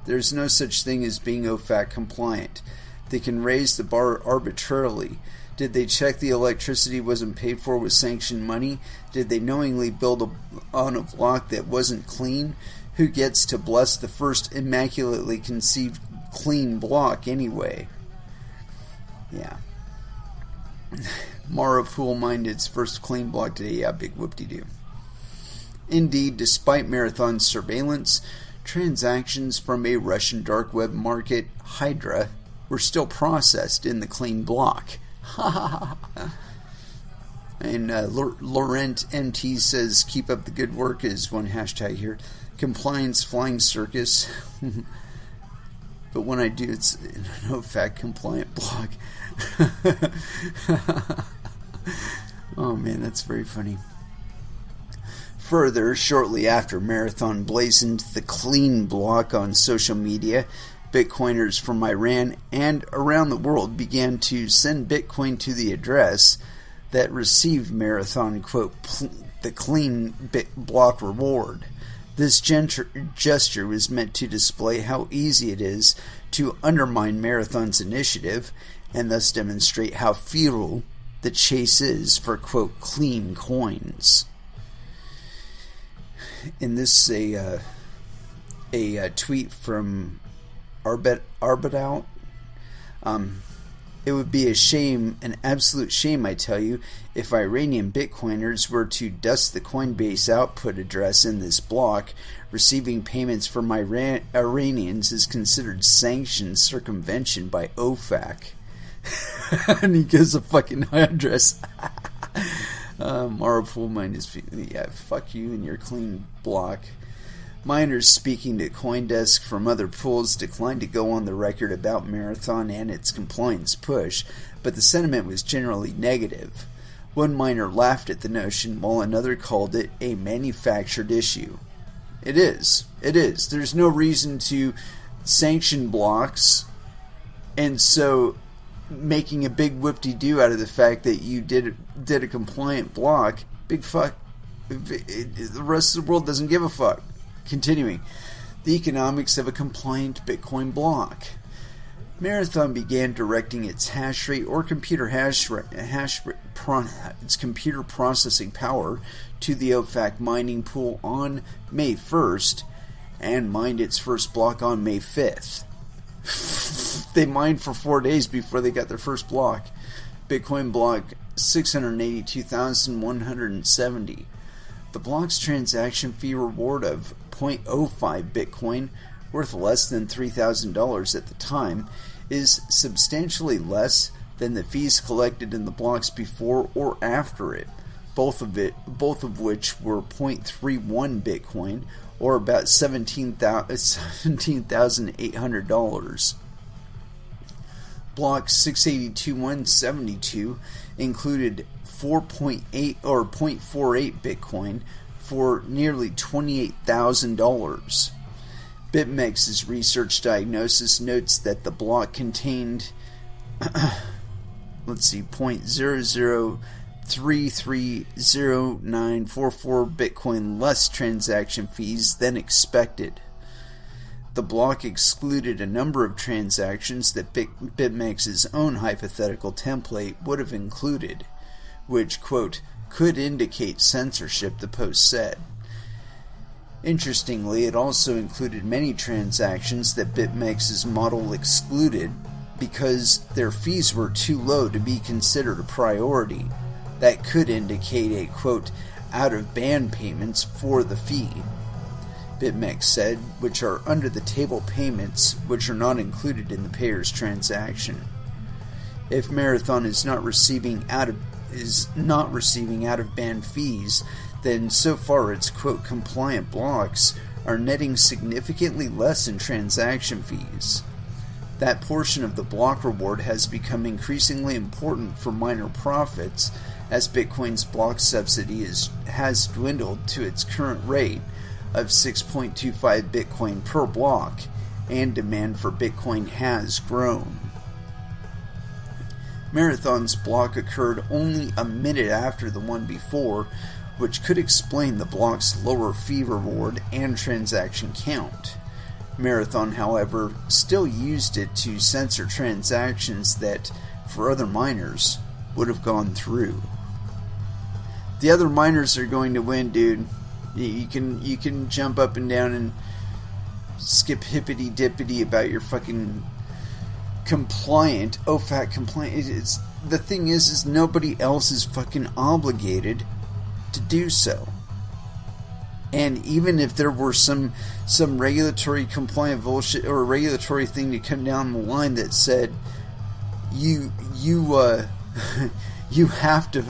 there's no such thing as being OFAC compliant. They can raise the bar arbitrarily. Did they check the electricity wasn't paid for with sanctioned money? Did they knowingly build on a block that wasn't clean? Who gets to bless the first immaculately conceived clean block anyway? Yeah. Mara Pool mined its first clean block today. Yeah, big whoop-de-doo. Indeed, despite Marathon's surveillance, transactions from a Russian dark web market, Hydra, were still processed in the clean block. And Laurent MT says, keep up the good work is one hashtag here. Compliance flying circus. But when I do, it's an OFAC compliant blog. Oh man, that's very funny. Further, shortly after Marathon blazoned the clean block on social media, Bitcoiners from Iran and around the world began to send Bitcoin to the address that received Marathon, quote, the clean block reward. This gesture was meant to display how easy it is to undermine Marathon's initiative and thus demonstrate how futile the chase is for, quote, clean coins. And this is a tweet from Arbitout. It would be a shame, an absolute shame, I tell you, if Iranian Bitcoiners were to dust the Coinbase output address in this block. Receiving payments from Iranians is considered sanctioned circumvention by OFAC. And he gives a fucking address. Mara Poolmine is, yeah, fuck you and your clean block. Miners speaking to CoinDesk from other pools declined to go on the record about Marathon and its compliance push, but the sentiment was generally negative. One miner laughed at the notion, while another called it a manufactured issue. It is. It is. There's no reason to sanction blocks, and so making a big whoop-de-doo out of the fact that you did a compliant block, big fuck. The rest of the world doesn't give a fuck. Continuing, the economics of a compliant Bitcoin block. Marathon began directing its hash rate or its computer processing power to the OFAC mining pool on May 1st and mined its first block on May 5th. They mined for 4 days before they got their first block. Bitcoin block 682,170. The block's transaction fee reward of 0.05 Bitcoin, worth less than $3,000 at the time, is substantially less than the fees collected in the blocks before or after it, both of which were 0.31 Bitcoin, or about $17,800. Block 682,172 included 4.8 or 0.48 Bitcoin for nearly $28,000. BitMEX's research diagnosis notes that the block contained, 0.00330944 Bitcoin less transaction fees than expected. The block excluded a number of transactions that BitMEX's own hypothetical template would have included, which, quote, could indicate censorship, the post said. Interestingly, it also included many transactions that BitMEX's model excluded because their fees were too low to be considered a priority. That could indicate a, quote, out-of-band payments for the fee, BitMEX said, which are under-the-table payments which are not included in the payer's transaction. If Marathon is not receiving out-of-band fees, then so far its, quote, compliant blocks are netting significantly less in transaction fees. That portion of the block reward has become increasingly important for miner profits as Bitcoin's block subsidy has dwindled to its current rate of 6.25 Bitcoin per block, and demand for Bitcoin has grown. Marathon's block occurred only a minute after the one before, which could explain the block's lower fee reward and transaction count. Marathon, however, still used it to censor transactions that, for other miners, would have gone through. The other miners are going to win, dude. You can jump up and down and skip hippity dippity about your fucking compliant, OFAC-compliant. The thing is nobody else is fucking obligated to do so. And even if there were some regulatory compliant bullshit or regulatory thing to come down the line that said you have to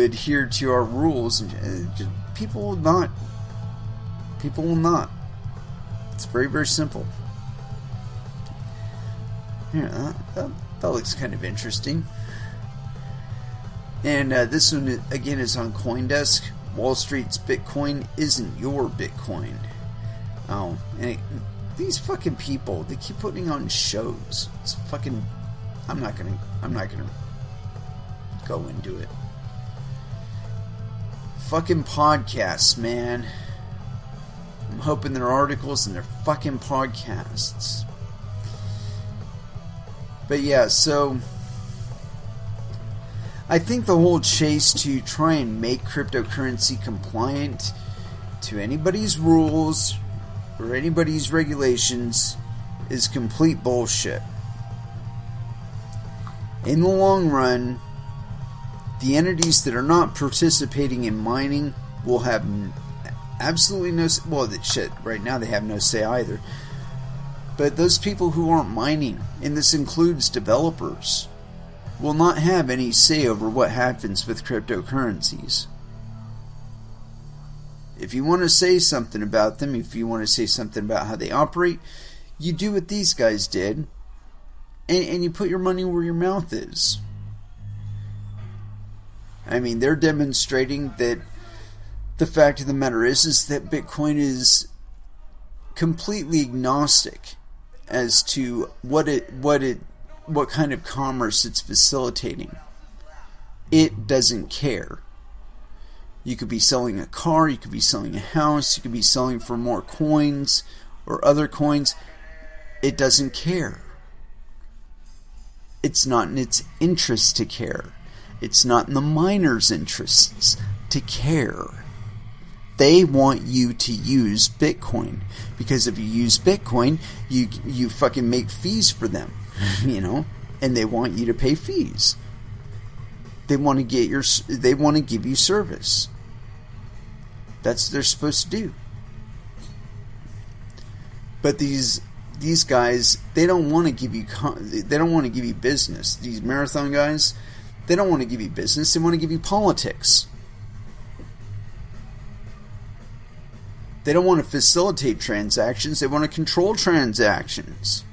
adhere to our rules, people will not. People will not. It's very, very simple. Yeah, that looks kind of interesting. And this one, again, is on CoinDesk. Wall Street's Bitcoin isn't your Bitcoin. Oh, and these fucking people, they keep putting on shows. It's fucking... I'm not gonna go into it. Fucking podcasts, man. I'm hoping they're articles and they're fucking podcasts. But yeah, so I think the whole chase to try and make cryptocurrency compliant to anybody's rules or anybody's regulations is complete bullshit. In the long run, the entities that are not participating in mining will have absolutely no... Well, shit, right now they have no say either. But those people who aren't mining, and this includes developers, will not have any say over what happens with cryptocurrencies. If you want to say something about them, if you want to say something about how they operate, you do what these guys did, and you put your money where your mouth is. I mean, they're demonstrating that the fact of the matter is that Bitcoin is completely agnostic as to what kind of commerce it's facilitating. It doesn't care. You could be selling a car, you could be selling a house, you could be selling for more coins or other coins. It doesn't care. It's not in its interest to care. It's not in the miners' interests to care. They want you to use Bitcoin, because if you use Bitcoin, you fucking make fees for them, you know, and they want you to pay fees. They want to give you service. That's what they're supposed to do. But these guys, they don't want to give you business. These marathon guys, they don't want to give you business. They want to give you politics. They don't want to facilitate transactions. They want to control transactions.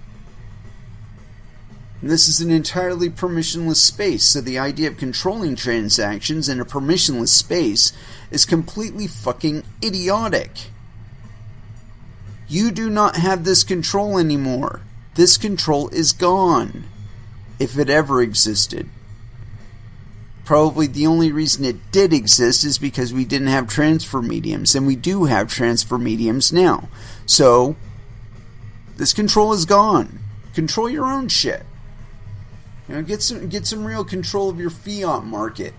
And this is an entirely permissionless space. So the idea of controlling transactions in a permissionless space is completely fucking idiotic. You do not have this control anymore. This control is gone. If it ever existed. Probably the only reason it did exist is because we didn't have transfer mediums, and we do have transfer mediums now. So, this control is gone. Control your own shit. You know, get some real control of your fiat market.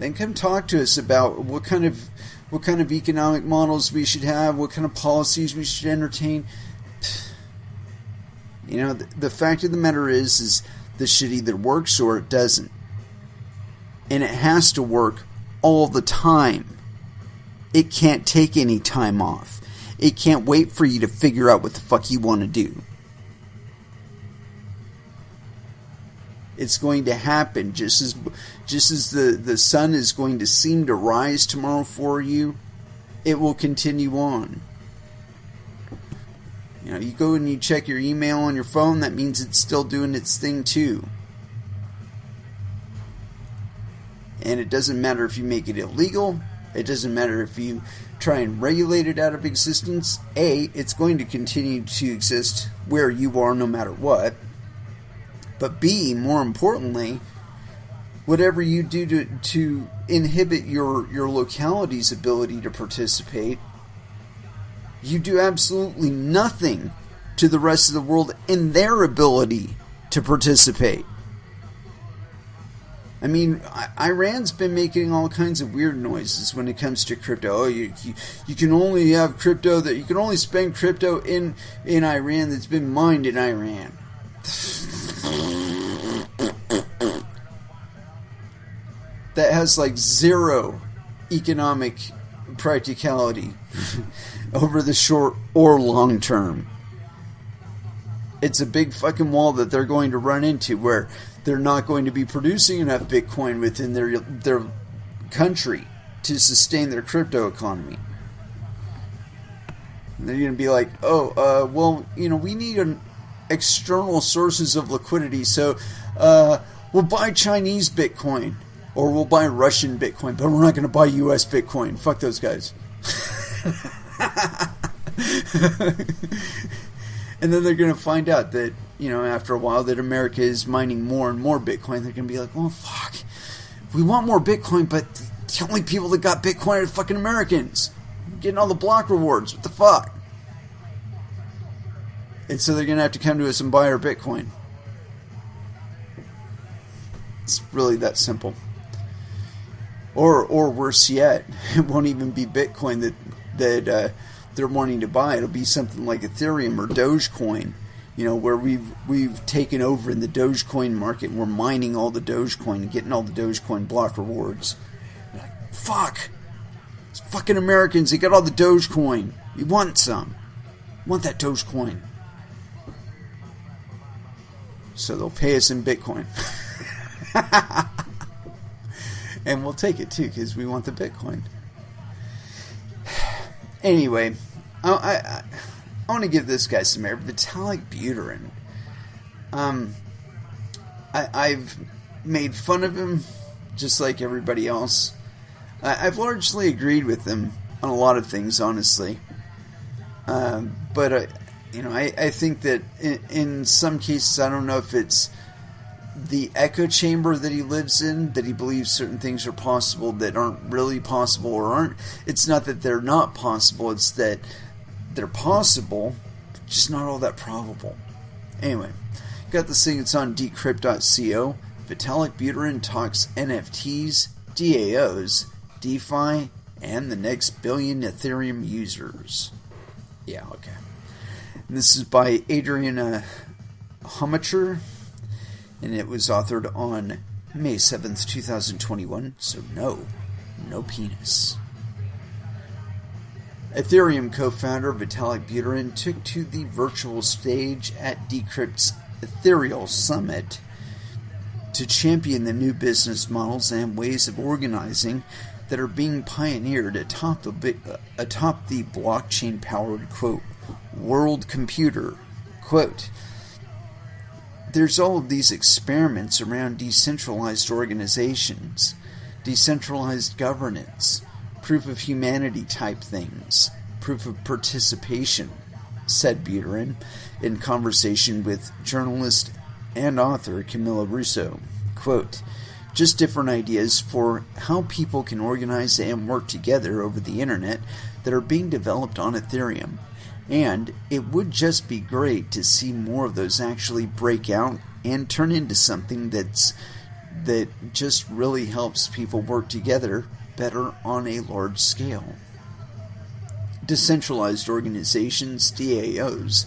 Then come talk to us about what kind of economic models we should have, what kind of policies we should entertain. You know, the fact of the matter is this shit either works or it doesn't. And it has to work all the time. It can't take any time off. It can't wait for you to figure out what the fuck you want to do. It's going to happen just as the sun is going to seem to rise tomorrow for you. It will continue on. You know, you go and you check your email on your phone, that means it's still doing its thing too. And it doesn't matter if you make it illegal. It doesn't matter if you try and regulate it out of existence. A, it's going to continue to exist where you are no matter what. But B, more importantly, whatever you do to inhibit your locality's ability to participate, you do absolutely nothing to the rest of the world in their ability to participate. I mean, Iran's been making all kinds of weird noises when it comes to crypto. Oh, you can only have crypto, that you can only spend crypto in Iran that's been mined in Iran. That has like zero economic practicality over the short or long term. It's a big fucking wall that they're going to run into, where they're not going to be producing enough Bitcoin within their country to sustain their crypto economy. And they're going to be like, well, you know, we need external sources of liquidity, so we'll buy Chinese Bitcoin, or we'll buy Russian Bitcoin, but we're not going to buy US Bitcoin. Fuck those guys. And then they're going to find out that, you know, after a while that America is mining more and more Bitcoin. They're going to be like, oh, fuck. we want more Bitcoin, but the only people that got Bitcoin are fucking Americans. Getting all the block rewards. What the fuck? And so they're going to have to come to us and buy our Bitcoin. It's really that simple. Or worse yet, it won't even be Bitcoin that they're wanting to buy. It'll be something like Ethereum or Dogecoin, where we've taken over in the Dogecoin market and we're mining all the Dogecoin and getting all the Dogecoin block rewards. Like, fuck! It's fucking Americans, they got all the Dogecoin. We want some. We want that Dogecoin. So they'll pay us in Bitcoin. And we'll take it too, because we want the Bitcoin. Anyway, I want to give this guy some air. Vitalik Buterin. I've made fun of him, just like everybody else. I've largely agreed with him on a lot of things, honestly. But I think that in some cases, I don't know if it's the echo chamber that he lives in, that he believes certain things are possible that aren't really possible or aren't. It's not that they're not possible, it's that they're possible, but just not all that probable. Anyway, got this thing, it's on decrypt.co. Vitalik Buterin talks NFTs, DAOs, DeFi, and the next billion Ethereum users. Yeah, okay. And this is by Adrian Homacher, and it was authored on May 7th, 2021, so no penis. Ethereum co-founder Vitalik Buterin took to the virtual stage at Decrypt's Ethereal Summit to champion the new business models and ways of organizing that are being pioneered atop the blockchain-powered, quote, world computer, quote. There's all of these experiments around decentralized organizations, decentralized governance, proof of humanity type things, proof of participation, said Buterin in conversation with journalist and author Camilla Russo. Quote, just different ideas for how people can organize and work together over the internet that are being developed on Ethereum. And it would just be great to see more of those actually break out and turn into something that just really helps people work together better on a large scale. Decentralized organizations, DAOs,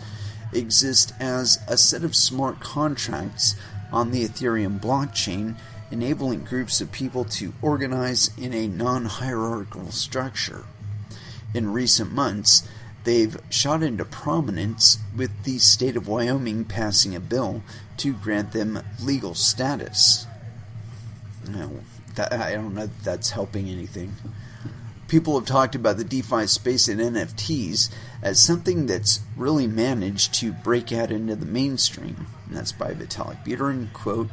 exist as a set of smart contracts on the Ethereum blockchain, enabling groups of people to organize in a non-hierarchical structure. In recent months, they've shot into prominence with the state of Wyoming passing a bill to grant them legal status. I don't know if that's helping anything. People have talked about the DeFi space and NFTs as something that's really managed to break out into the mainstream. And that's by Vitalik Buterin, quote.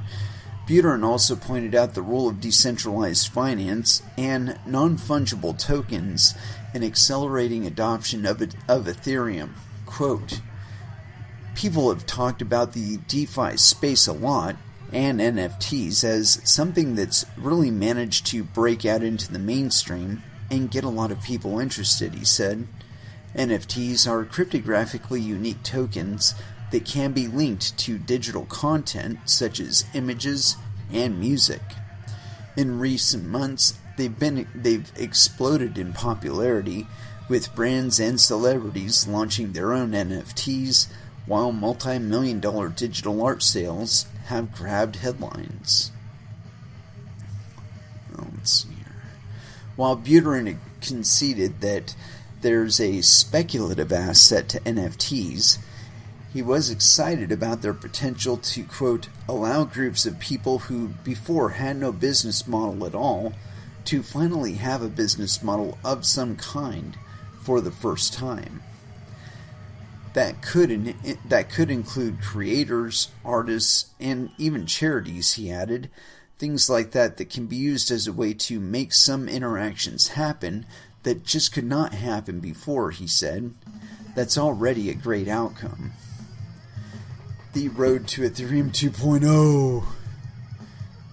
Buterin also pointed out the role of decentralized finance and non-fungible tokens in accelerating adoption of Ethereum. Quote, people have talked about the DeFi space a lot and NFTs as something that's really managed to break out into the mainstream and get a lot of people interested, he said. NFTs are cryptographically unique tokens that can be linked to digital content such as images and music. In recent months, they've exploded in popularity, with brands and celebrities launching their own NFTs, while multi-million-dollar digital art sales have grabbed headlines. Let's see here. While Buterin conceded that there's a speculative asset to NFTs, he was excited about their potential to, quote, allow groups of people who before had no business model at all to finally have a business model of some kind for the first time. That could include creators, artists, and even charities, he added. Things like that can be used as a way to make some interactions happen that just could not happen before, he said. That's already a great outcome. The road to Ethereum 2.0.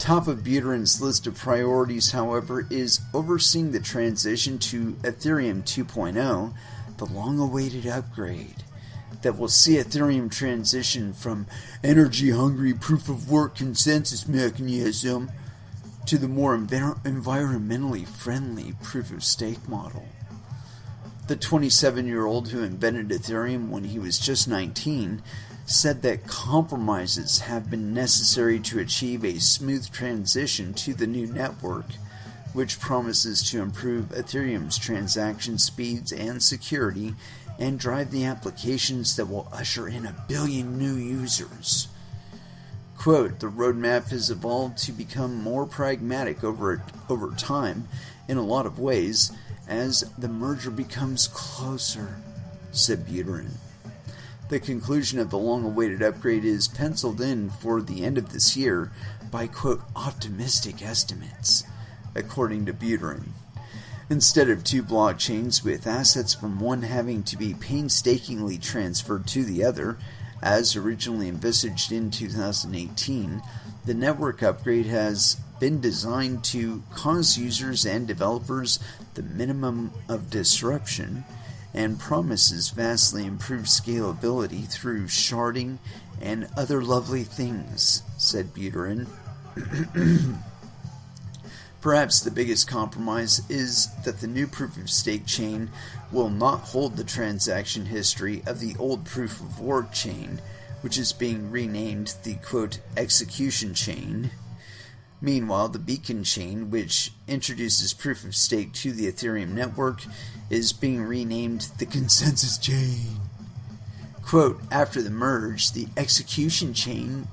Top of Buterein's list of priorities, however, is overseeing the transition to Ethereum 2.0, the long-awaited upgrade that will see Ethereum transition from energy-hungry proof-of-work consensus mechanism to the more environmentally friendly proof-of-stake model. The 27-year-old who invented Ethereum when he was just 19 said that compromises have been necessary to achieve a smooth transition to the new network, which promises to improve Ethereum's transaction speeds and security and drive the applications that will usher in 1 billion new users. Quote, the roadmap has evolved to become more pragmatic over time in a lot of ways as the merger becomes closer, said Buterin. The conclusion of the long-awaited upgrade is penciled in for the end of this year by, quote, optimistic estimates, according to Buterin. Instead of two blockchains with assets from one having to be painstakingly transferred to the other, as originally envisaged in 2018, the network upgrade has been designed to cause users and developers the minimum of disruption and promises vastly improved scalability through sharding and other lovely things, said Buterin. Perhaps the biggest compromise is that the new proof-of-stake chain will not hold the transaction history of the old proof-of-work chain, which is being renamed the, quote, execution chain. Meanwhile, the beacon chain, which introduces proof-of-stake to the Ethereum network, is being renamed the consensus chain. Quote, after the merge, the execution chain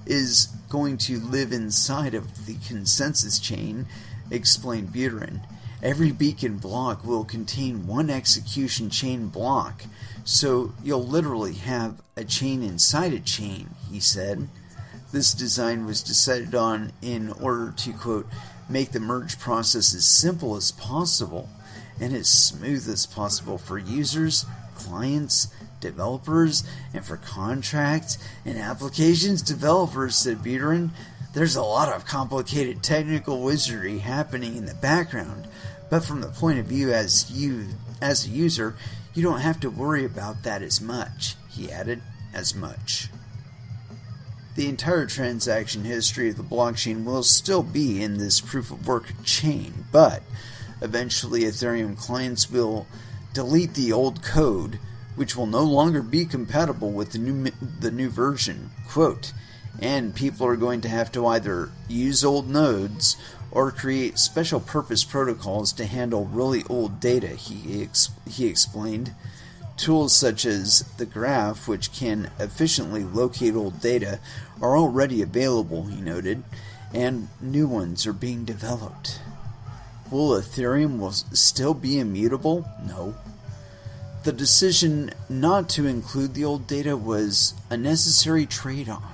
is going to live inside of the consensus chain, explained Buterin. Every beacon block will contain one execution chain block, so you'll literally have a chain inside a chain, he said. This design was decided on in order to, quote, make the merge process as simple as possible and as smooth as possible for users, clients, developers, and for contracts and applications developers, said Buterin. There's a lot of complicated technical wizardry happening in the background, but from the point of view as a user, you don't have to worry about that as much, he added, as much. The entire transaction history of the blockchain will still be in this proof-of-work chain, but eventually Ethereum clients will delete the old code, which will no longer be compatible with the new version, quote, and people are going to have to either use old nodes or create special purpose protocols to handle really old data, he explained. Tools such as the Graph, which can efficiently locate old data, are already available, he noted, and new ones are being developed. Will Ethereum still be immutable? No. The decision not to include the old data was a necessary trade-off.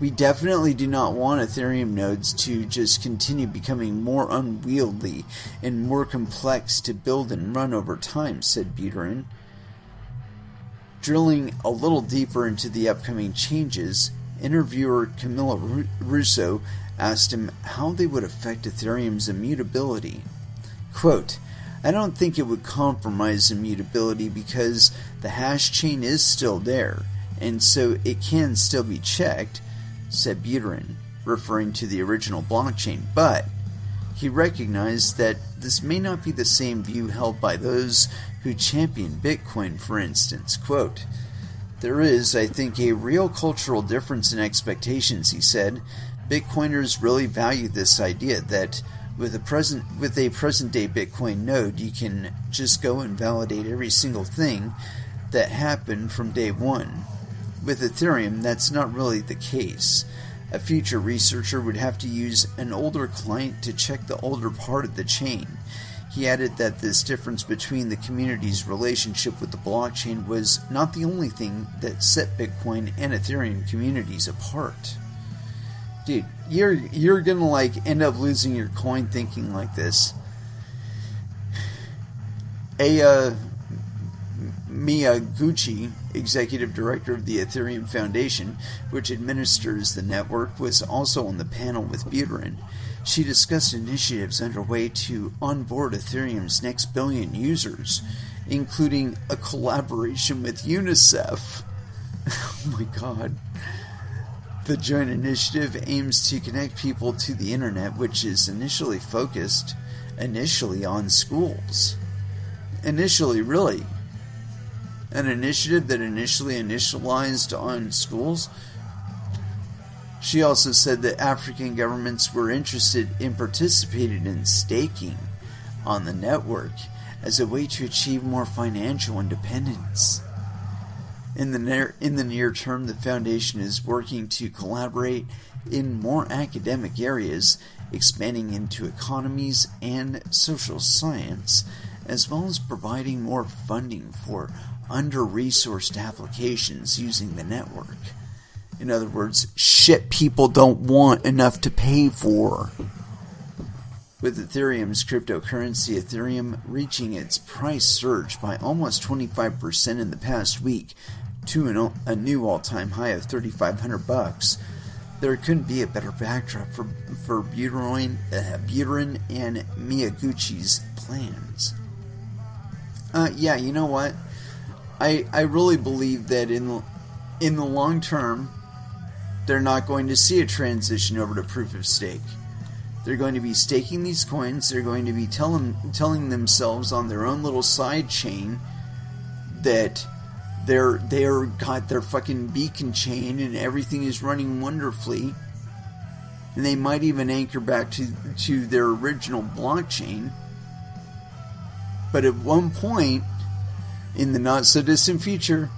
We definitely do not want Ethereum nodes to just continue becoming more unwieldy and more complex to build and run over time, said Buterin. Drilling a little deeper into the upcoming changes, interviewer Camilla Russo asked him how they would affect Ethereum's immutability. Quote, I don't think it would compromise immutability because the hash chain is still there, and so it can still be checked, said Buterin, referring to the original blockchain, but he recognized that this may not be the same view held by those who champion Bitcoin, for instance. Quote, there is, I think, a real cultural difference in expectations, he said. Bitcoiners really value this idea that with a present-day Bitcoin node, you can just go and validate every single thing that happened from day one. With Ethereum, that's not really the case. A future researcher would have to use an older client to check the older part of the chain. He added that this difference between the community's relationship with the blockchain was not the only thing that set Bitcoin and Ethereum communities apart. Dude, you're gonna end up losing your coin thinking like this. Miyaguchi, executive director of the Ethereum Foundation, which administers the network, was also on the panel with Buterin. She discussed initiatives underway to onboard Ethereum's next billion users, including a collaboration with UNICEF. Oh my god. The joint initiative aims to connect people to the internet, which is focused on schools. Really? An initiative that initialized on schools? She also said that African governments were interested in participating in staking on the network as a way to achieve more financial independence. In the near term, the foundation is working to collaborate in more academic areas, expanding into economies and social science, as well as providing more funding for under-resourced applications using the network. In other words, shit people don't want enough to pay for. With Ethereum's cryptocurrency, Ethereum reaching its price surge by almost 25% in the past week to a new all-time high of $3,500, there couldn't be a better backdrop for Buterin and Miyaguchi's plans. Yeah, you know what? I really believe that in the long term, they're not going to see a transition over to proof of stake. They're going to be staking these coins. They're going to be telling themselves on their own little side chain that they're got their fucking beacon chain and everything is running wonderfully. And they might even anchor back to their original blockchain. But at one point, in the not so distant future,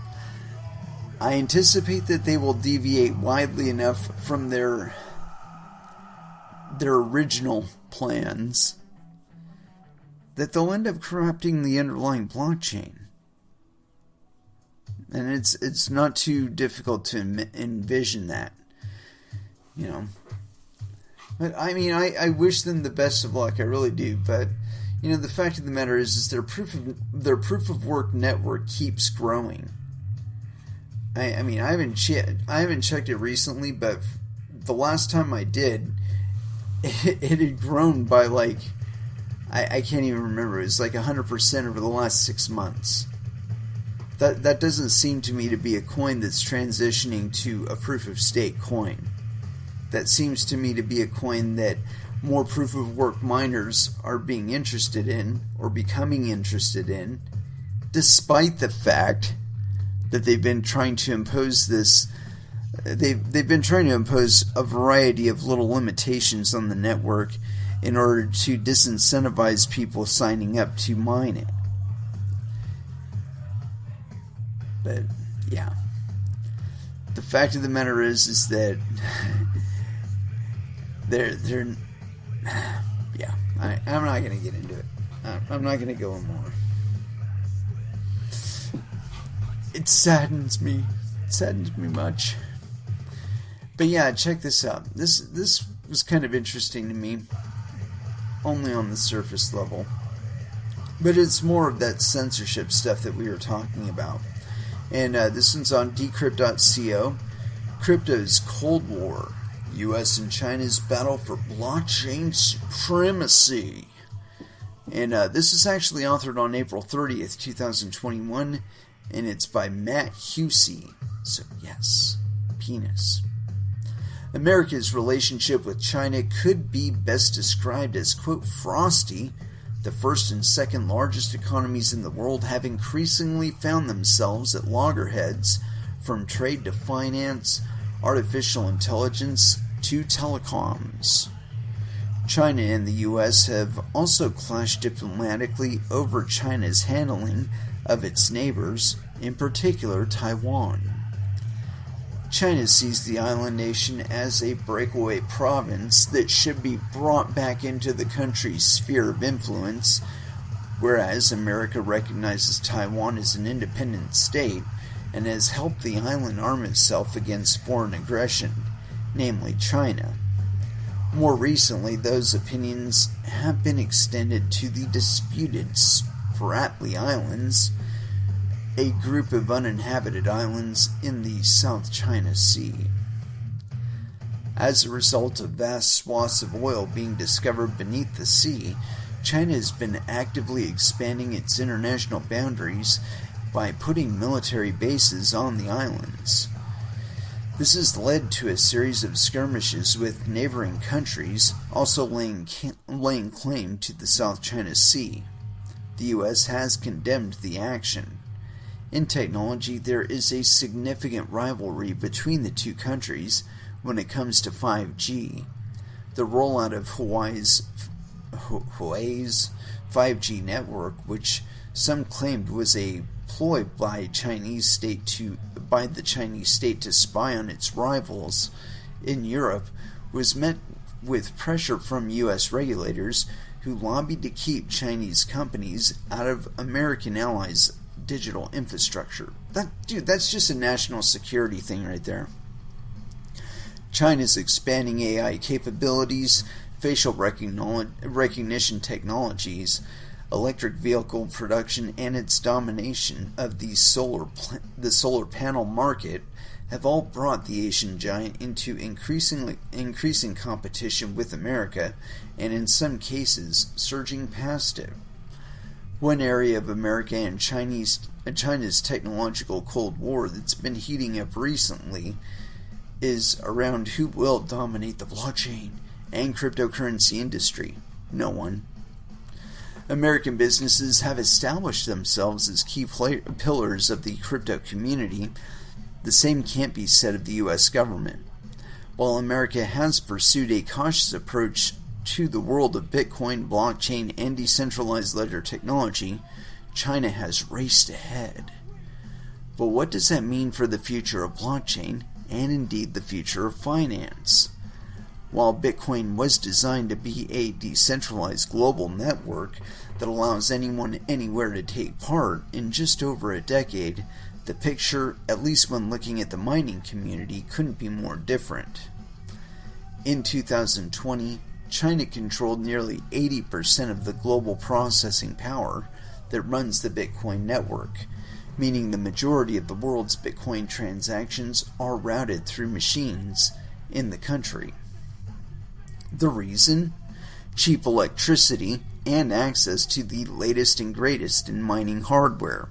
I anticipate that they will deviate widely enough from their original plans that they'll end up corrupting the underlying blockchain. And it's not too difficult to envision that, you know. But I mean, I wish them the best of luck. I really do. But you know, the fact of the matter is their proof of work network keeps growing. I mean, I haven't checked it recently, but the last time I did, it had grown by like, I can't even remember. It was like 100% over the last 6 months. That doesn't seem to me to be a coin that's transitioning to a proof of stake coin. That seems to me to be a coin that more proof of work miners are being interested in or becoming interested in, despite the fact that they've been trying to impose this. They've been trying to impose a variety of little limitations on the network in order to disincentivize people signing up to mine it. But yeah, the fact of the matter is that they're yeah. I'm not gonna get into it. I'm not gonna go more. It saddens me. It saddens me much. But yeah, check this out. This was kind of interesting to me, only on the surface level. But it's more of that censorship stuff that we were talking about. And this one's on decrypt.co. Crypto's Cold War. U.S. and China's battle for blockchain supremacy. And this is actually authored on April 30th, 2021. And it's by Matt Husey. So yes, penis. America's relationship with China could be best described as, quote, frosty. The first and second largest economies in the world have increasingly found themselves at loggerheads, from trade to finance, artificial intelligence to telecoms. China and the U.S. have also clashed diplomatically over China's handling of its neighbors, in particular Taiwan. China sees the island nation as a breakaway province that should be brought back into the country's sphere of influence, whereas America recognizes Taiwan as an independent state and has helped the island arm itself against foreign aggression, namely China. More recently, those opinions have been extended to the disputed Spratly Islands, a group of uninhabited islands in the South China Sea. As a result of vast swaths of oil being discovered beneath the sea, China has been actively expanding its international boundaries by putting military bases on the islands. This has led to a series of skirmishes with neighboring countries also laying claim to the South China Sea. The U.S. has condemned the action. In technology, there is a significant rivalry between the two countries when it comes to 5G. The rollout of Huawei's 5G network, which some claimed was a ploy by the Chinese state to spy on its rivals in Europe, was met with pressure from U.S. regulators who lobbied to keep Chinese companies out of American allies' digital infrastructure. That's just a national security thing right there. China's expanding AI capabilities, facial recognition technologies, electric vehicle production, and its domination of the solar panel market have all brought the Asian giant into increasing competition with America, and in some cases, surging past it. One area of America and China's technological Cold War that's been heating up recently is around who will dominate the blockchain and cryptocurrency industry. No one. American businesses have established themselves as key pillars of the crypto community. The same can't be said of the U.S. government. While America has pursued a cautious approach to the world of Bitcoin, blockchain, and decentralized ledger technology, China has raced ahead. But what does that mean for the future of blockchain, and indeed the future of finance? While Bitcoin was designed to be a decentralized global network that allows anyone anywhere to take part, in just over a decade, the picture, at least when looking at the mining community, couldn't be more different. In 2020, China controlled nearly 80% of the global processing power that runs the Bitcoin network, meaning the majority of the world's Bitcoin transactions are routed through machines in the country. The reason? Cheap electricity and access to the latest and greatest in mining hardware.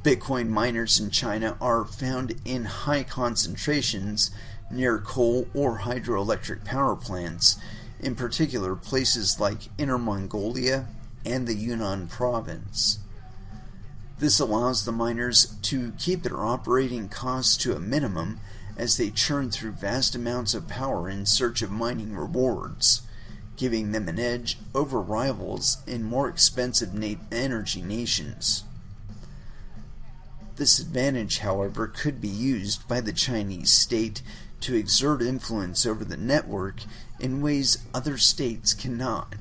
Bitcoin miners in China are found in high concentrations near coal or hydroelectric power plants, in particular places like Inner Mongolia and the Yunnan province. This allows the miners to keep their operating costs to a minimum as they churn through vast amounts of power in search of mining rewards, giving them an edge over rivals in more expensive energy nations. This advantage, however, could be used by the Chinese state to exert influence over the network in ways other states cannot.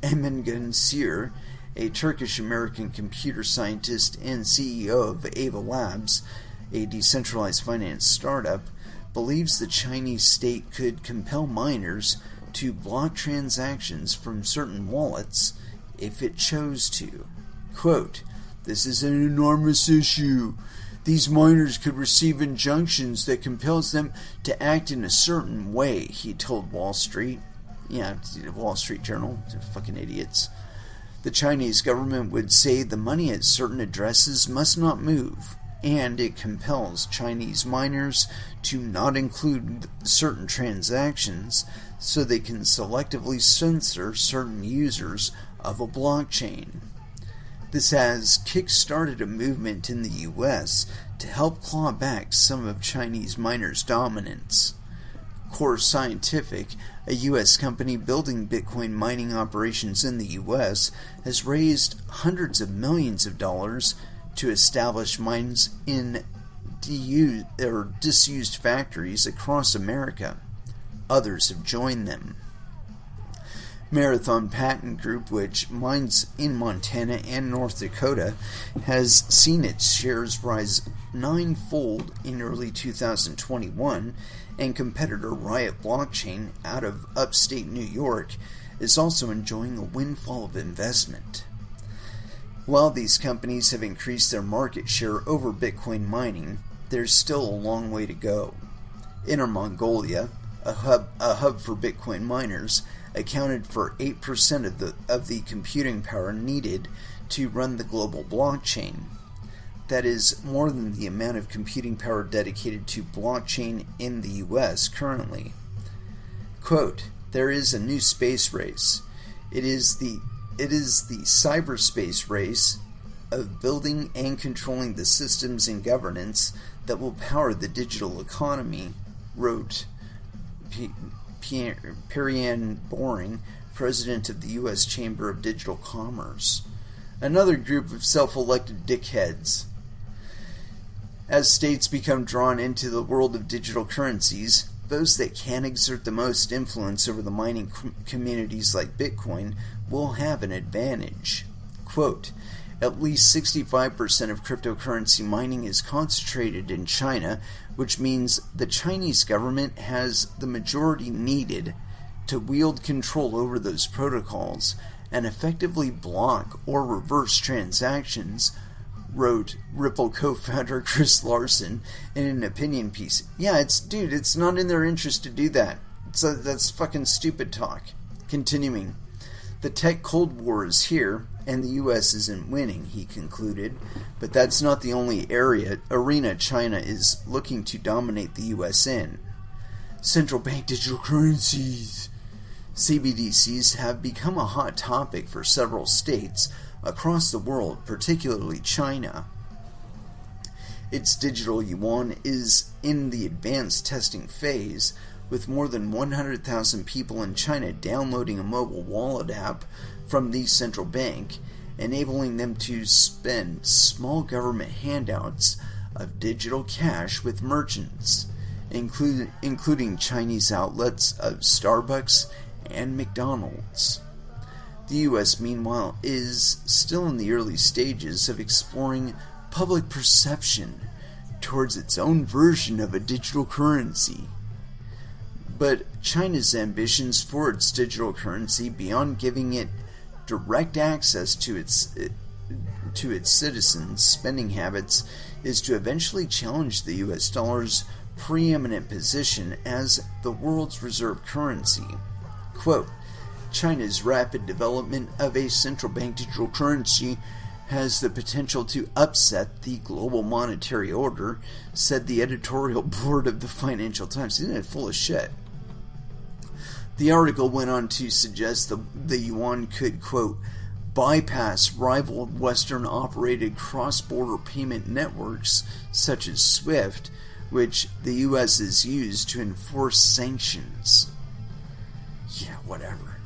Emin Günsür, a Turkish-American computer scientist and CEO of Ava Labs, a decentralized finance startup, believes the Chinese state could compel miners to block transactions from certain wallets if it chose to. Quote, "This is an enormous issue. These miners could receive injunctions that compels them to act in a certain way," he told Wall Street. Yeah, Wall Street Journal. They're fucking idiots. The Chinese government would say the money at certain addresses must not move, and it compels Chinese miners to not include certain transactions so they can selectively censor certain users of a blockchain. This has kick-started a movement in the U.S. to help claw back some of Chinese miners' dominance. Core Scientific, a U.S. company building Bitcoin mining operations in the U.S., has raised hundreds of millions of dollars to establish mines in disused factories across America. Others have joined them. Marathon Patent Group, which mines in Montana and North Dakota, has seen its shares rise ninefold in early 2021, and competitor Riot Blockchain out of upstate New York is also enjoying a windfall of investment. While these companies have increased their market share over Bitcoin mining, there's still a long way to go. Inner Mongolia, a hub for Bitcoin miners, accounted for 8% of the computing power needed to run the global blockchain. That is more than the amount of computing power dedicated to blockchain in the US currently. Quote, "There is a new space race. It is the cyberspace race of building and controlling the systems and governance that will power the digital economy," wrote Perianne Boring, president of the U.S. Chamber of Digital Commerce. Another group of self-elected dickheads. As states become drawn into the world of digital currencies, those that can exert the most influence over the mining communities like Bitcoin will have an advantage. Quote, "At least 65% of cryptocurrency mining is concentrated in China, which means the Chinese government has the majority needed to wield control over those protocols and effectively block or reverse transactions," wrote Ripple co-founder Chris Larson in an opinion piece. Yeah, it's not in their interest to do that. That's fucking stupid talk. Continuing, "The tech Cold War is here, and the U.S. isn't winning," he concluded. "But that's not the only arena China is looking to dominate the U.S. in. Central bank digital currencies, CBDCs, have become a hot topic for several states across the world, particularly China. Its digital yuan is in the advanced testing phase, with more than 100,000 people in China downloading a mobile wallet app from the central bank, enabling them to spend small government handouts of digital cash with merchants, including Chinese outlets of Starbucks and McDonald's. The U.S., meanwhile, is still in the early stages of exploring public perception towards its own version of a digital currency. But China's ambitions for its digital currency, beyond giving it direct access to its citizens' spending habits, is to eventually challenge the U.S. dollar's preeminent position as the world's reserve currency. Quote, "China's rapid development of a central bank digital currency has the potential to upset the global monetary order," said the editorial board of the Financial Times. Isn't it full of shit? The article went on to suggest the yuan could, quote, "bypass rival Western-operated cross-border payment networks such as SWIFT, which the U.S. has used to enforce sanctions." Yeah, whatever.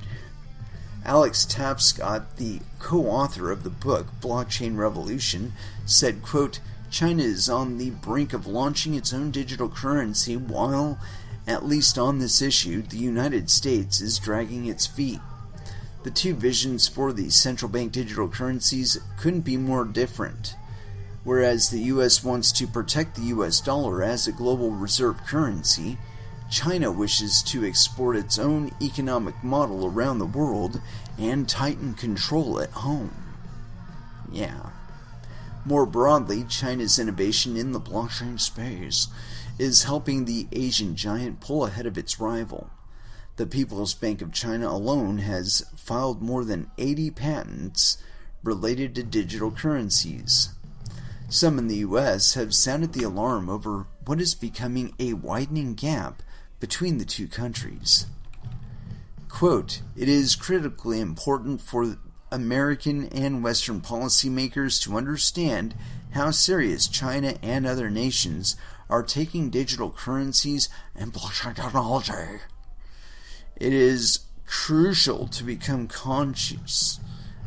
Alex Tapscott, the co-author of the book Blockchain Revolution, said, quote, "China is on the brink of launching its own digital currency while, at least on this issue, the United States is dragging its feet. The two visions for the central bank digital currencies couldn't be more different. Whereas the U.S. wants to protect the U.S. dollar as a global reserve currency, China wishes to export its own economic model around the world and tighten control at home." Yeah. More broadly, China's innovation in the blockchain space is helping the Asian giant pull ahead of its rival. The People's Bank of China alone has filed more than 80 patents related to digital currencies. Some in the U.S. have sounded the alarm over what is becoming a widening gap between the two countries. Quote, "It is critically important for American and Western policymakers to understand how serious China and other nations are taking digital currencies and blockchain technology. It is crucial to become conscious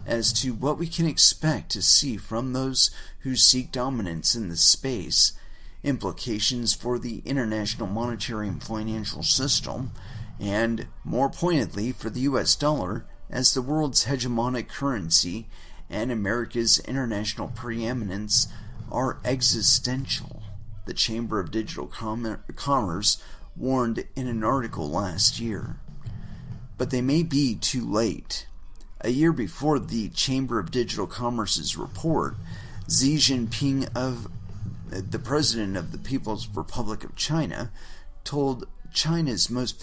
as to what we can expect to see from those who seek dominance in this space, implications for the international monetary and financial system, and, more pointedly, for the U.S. dollar as the world's hegemonic currency and America's international preeminence are existential," the Chamber of Digital Commerce warned in an article last year. But they may be too late. A year before the Chamber of Digital Commerce's report, Xi Jinping, the president of the People's Republic of China, told China's most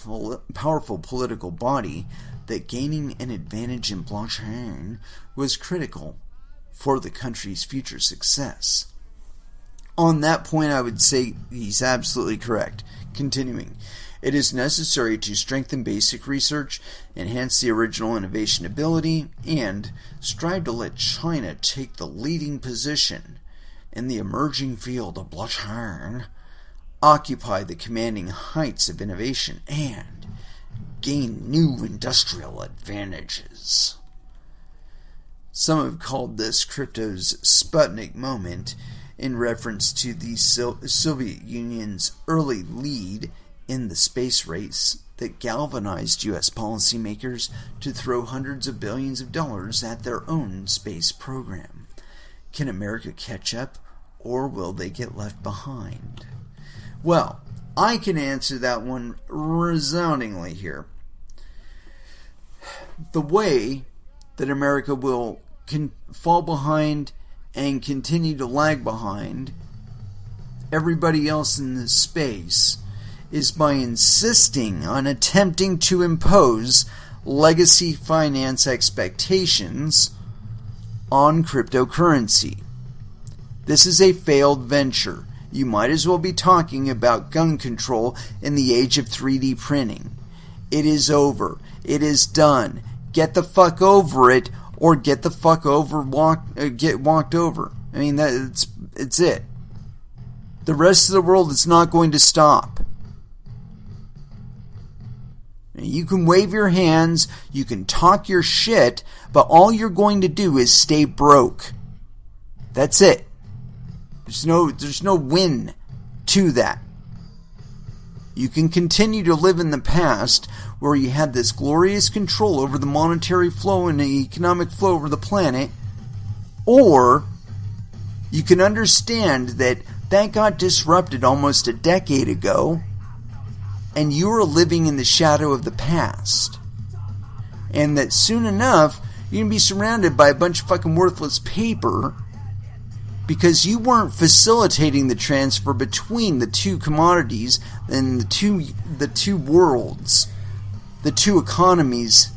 powerful political body that gaining an advantage in blockchain was critical for the country's future success. On that point, I would say he's absolutely correct. Continuing, it is necessary to strengthen basic research, enhance the original innovation ability, and strive to let China take the leading position in the emerging field of blockchain, occupy the commanding heights of innovation, and gain new industrial advantages. Some have called this crypto's Sputnik moment in reference to the Soviet Union's early lead in the space race that galvanized U.S. policymakers to throw hundreds of billions of dollars at their own space program. Can America catch up, or will they get left behind? Well, I can answer that one resoundingly here. The way that America will fall behind and continue to lag behind everybody else in this space is by insisting on attempting to impose legacy finance expectations on cryptocurrency. This is a failed venture. You might as well be talking about gun control in the age of 3D printing. It is over. It is done. Get the fuck over it, or get the fuck over, get walked over. I mean, it's it. The rest of the world is not going to stop. You can wave your hands, you can talk your shit, but all you're going to do is stay broke. That's it. There's no win to that. You can continue to live in the past where you had this glorious control over the monetary flow and the economic flow over the planet, or you can understand that got disrupted almost a decade ago, and you are living in the shadow of the past. And that soon enough, you're going to be surrounded by a bunch of fucking worthless paper because you weren't facilitating the transfer between the two commodities and the two worlds, the two economies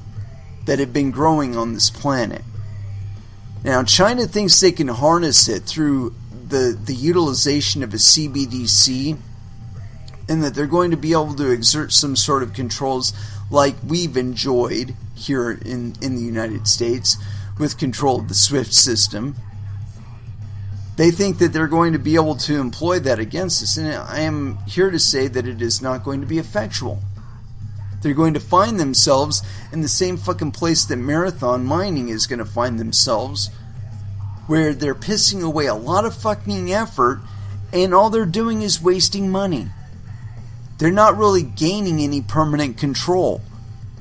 that have been growing on this planet. Now, China thinks they can harness it through the utilization of a CBDC, and that they're going to be able to exert some sort of controls like we've enjoyed here in the United States with control of the SWIFT system. They think that they're going to be able to employ that against us, and I am here to say that it is not going to be effectual. They're going to find themselves in the same fucking place that marathon mining is going to find themselves, where they're pissing away a lot of fucking effort, and all they're doing is wasting money. They're not really gaining any permanent control.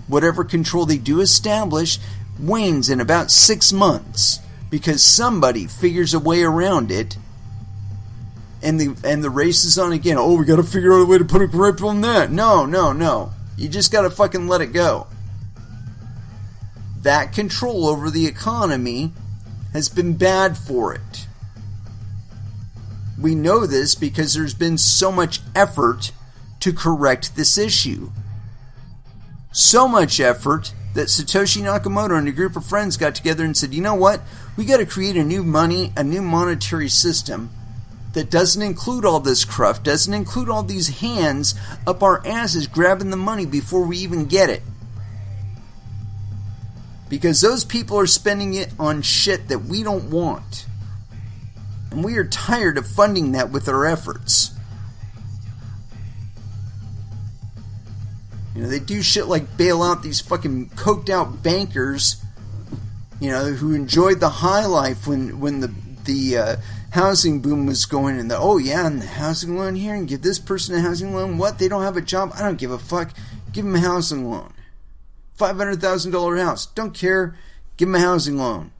Whatever control they do establish wanes in about 6 months, because somebody figures a way around it, and the race is on again. Oh, we got to figure out a way to put a grip on that. No. You just got to fucking let it go. That control over the economy has been bad for it. We know this because there's been so much effort to correct this issue. So much effort that Satoshi Nakamoto and a group of friends got together and said, you know what? We got to create a new monetary system that doesn't include all this cruft, doesn't include all these hands up our asses grabbing the money before we even get it. Because those people are spending it on shit that we don't want. And we are tired of funding that with our efforts. You know, they do shit like bail out these fucking coked out bankers, you know, who enjoyed the high life when the housing boom was going, and and the housing loan here, and give this person a housing loan. What? They don't have a job? I don't give a fuck. Give them a housing loan. $500,000 house. Don't care. Give them a housing loan.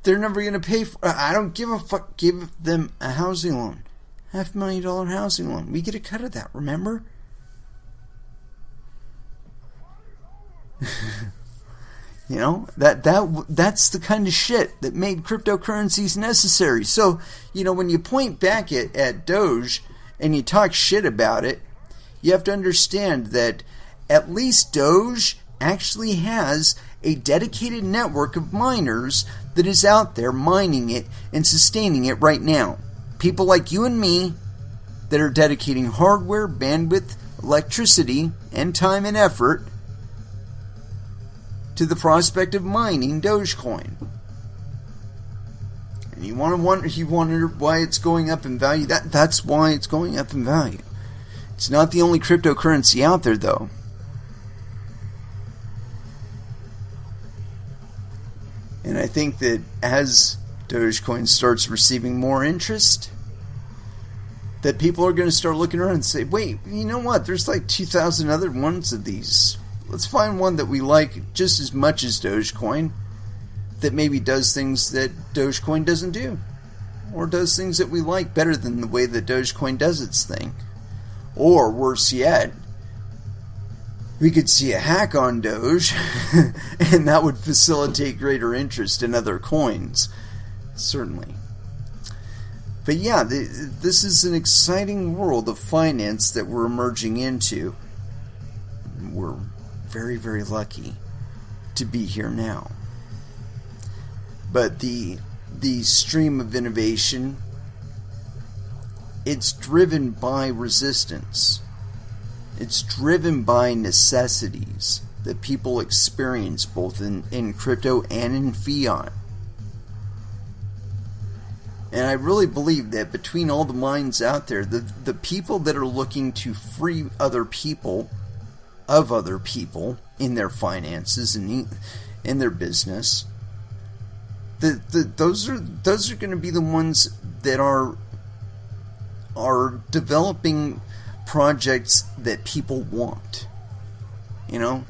They're never going to pay for it. I don't give a fuck. Give them a housing loan. $500,000 housing loan. We get a cut of that, remember? You know, that's the kind of shit that made cryptocurrencies necessary. So, you know, when you point back at Doge and you talk shit about it, you have to understand that at least Doge actually has a dedicated network of miners that is out there mining it and sustaining it right now. People like you and me that are dedicating hardware, bandwidth, electricity, and time and effort to the prospect of mining Dogecoin. And you wonder why it's going up in value. That's why it's going up in value. It's not the only cryptocurrency out there, though. And I think that as Dogecoin starts receiving more interest, that people are going to start looking around and say, wait, you know what? There's like 2,000 other ones of these. Let's find one that we like just as much as Dogecoin, that maybe does things that Dogecoin doesn't do, or does things that we like better than the way that Dogecoin does its thing. Or worse yet, we could see a hack on Doge, and that would facilitate greater interest in other coins, certainly. But yeah, this is an exciting world of finance that we're emerging into. We're very, very lucky to be here now. But the stream of innovation, it's driven by resistance. It's driven by necessities that people experience both in crypto and in fiat. And I really believe that between all the minds out there, the people that are looking to free other people of other people in their finances and in their business, those are going to be the ones that are developing projects that people want. You know,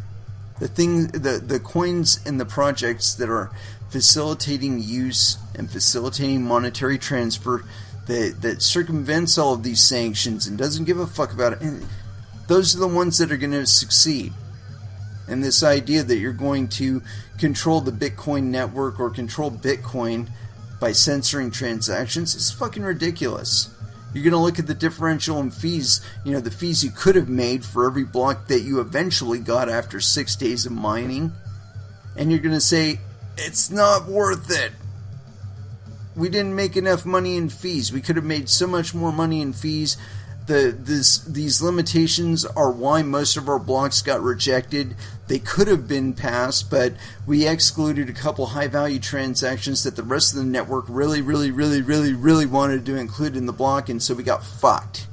the coins and the projects that are facilitating use and facilitating monetary transfer that circumvents all of these sanctions and doesn't give a fuck about it. And those are the ones that are going to succeed. And this idea that you're going to control the Bitcoin network or control Bitcoin by censoring transactions is fucking ridiculous. You're going to look at the differential in fees, you know, the fees you could have made for every block that you eventually got after 6 days of mining, and you're going to say, it's not worth it. We didn't make enough money in fees. We could have made so much more money in fees. These limitations are why most of our blocks got rejected. They could have been passed, but we excluded a couple high-value transactions that the rest of the network really wanted to include in the block, and so we got fucked.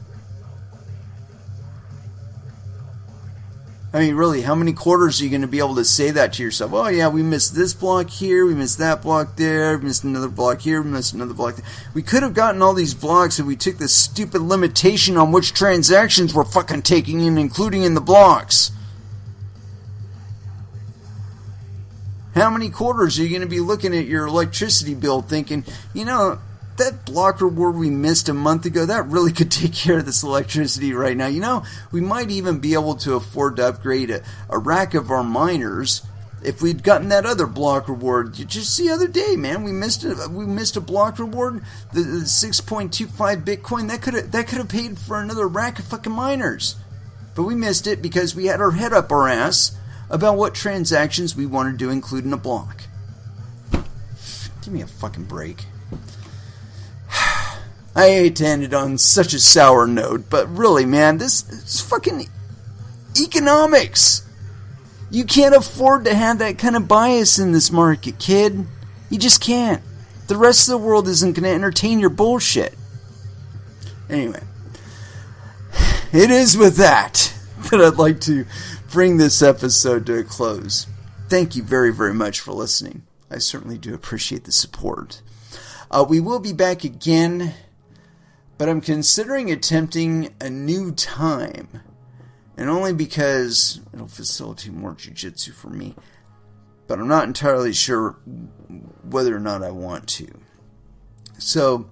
I mean, really, how many quarters are you going to be able to say that to yourself? Oh, yeah, we missed this block here, we missed that block there, we missed another block here, we missed another block there. We could have gotten all these blocks if we took this stupid limitation on which transactions we're fucking taking in, including in the blocks. How many quarters are you going to be looking at your electricity bill thinking, you know, that block reward we missed a month ago, that really could take care of this electricity right now. You know, we might even be able to afford to upgrade a rack of our miners if we'd gotten that other block reward. Just the other day, man, we missed a block reward, the 6.25 Bitcoin. That could have paid for another rack of fucking miners. But we missed it because we had our head up our ass about what transactions we wanted to include in a block. Give me a fucking break. I hate to end it on such a sour note, but really, man, this is fucking economics. You can't afford to have that kind of bias in this market, kid. You just can't. The rest of the world isn't going to entertain your bullshit. Anyway, it is with that I'd like to bring this episode to a close. Thank you very, very much for listening. I certainly do appreciate the support. We will be back again, but I'm considering attempting a new time, and only because it'll facilitate more jiu-jitsu for me, but I'm not entirely sure whether or not I want to. So,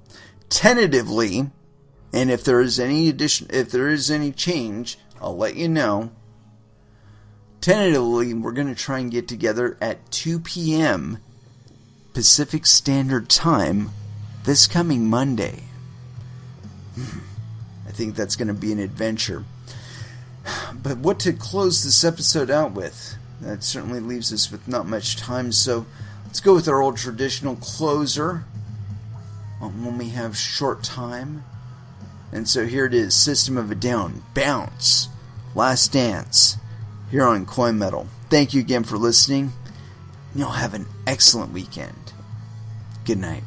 tentatively, and if there is any change, I'll let you know. tentatively, we're going to try and get together at 2 p.m. Pacific Standard Time this coming Monday. I think that's going to be an adventure. But what to close this episode out with? That certainly leaves us with not much time, so let's go with our old traditional closer when we have short time. And so here it is, System of a Down, Bounce, Last Dance, here on Coin Metal. Thank you again for listening. You'll have an excellent weekend. Good night.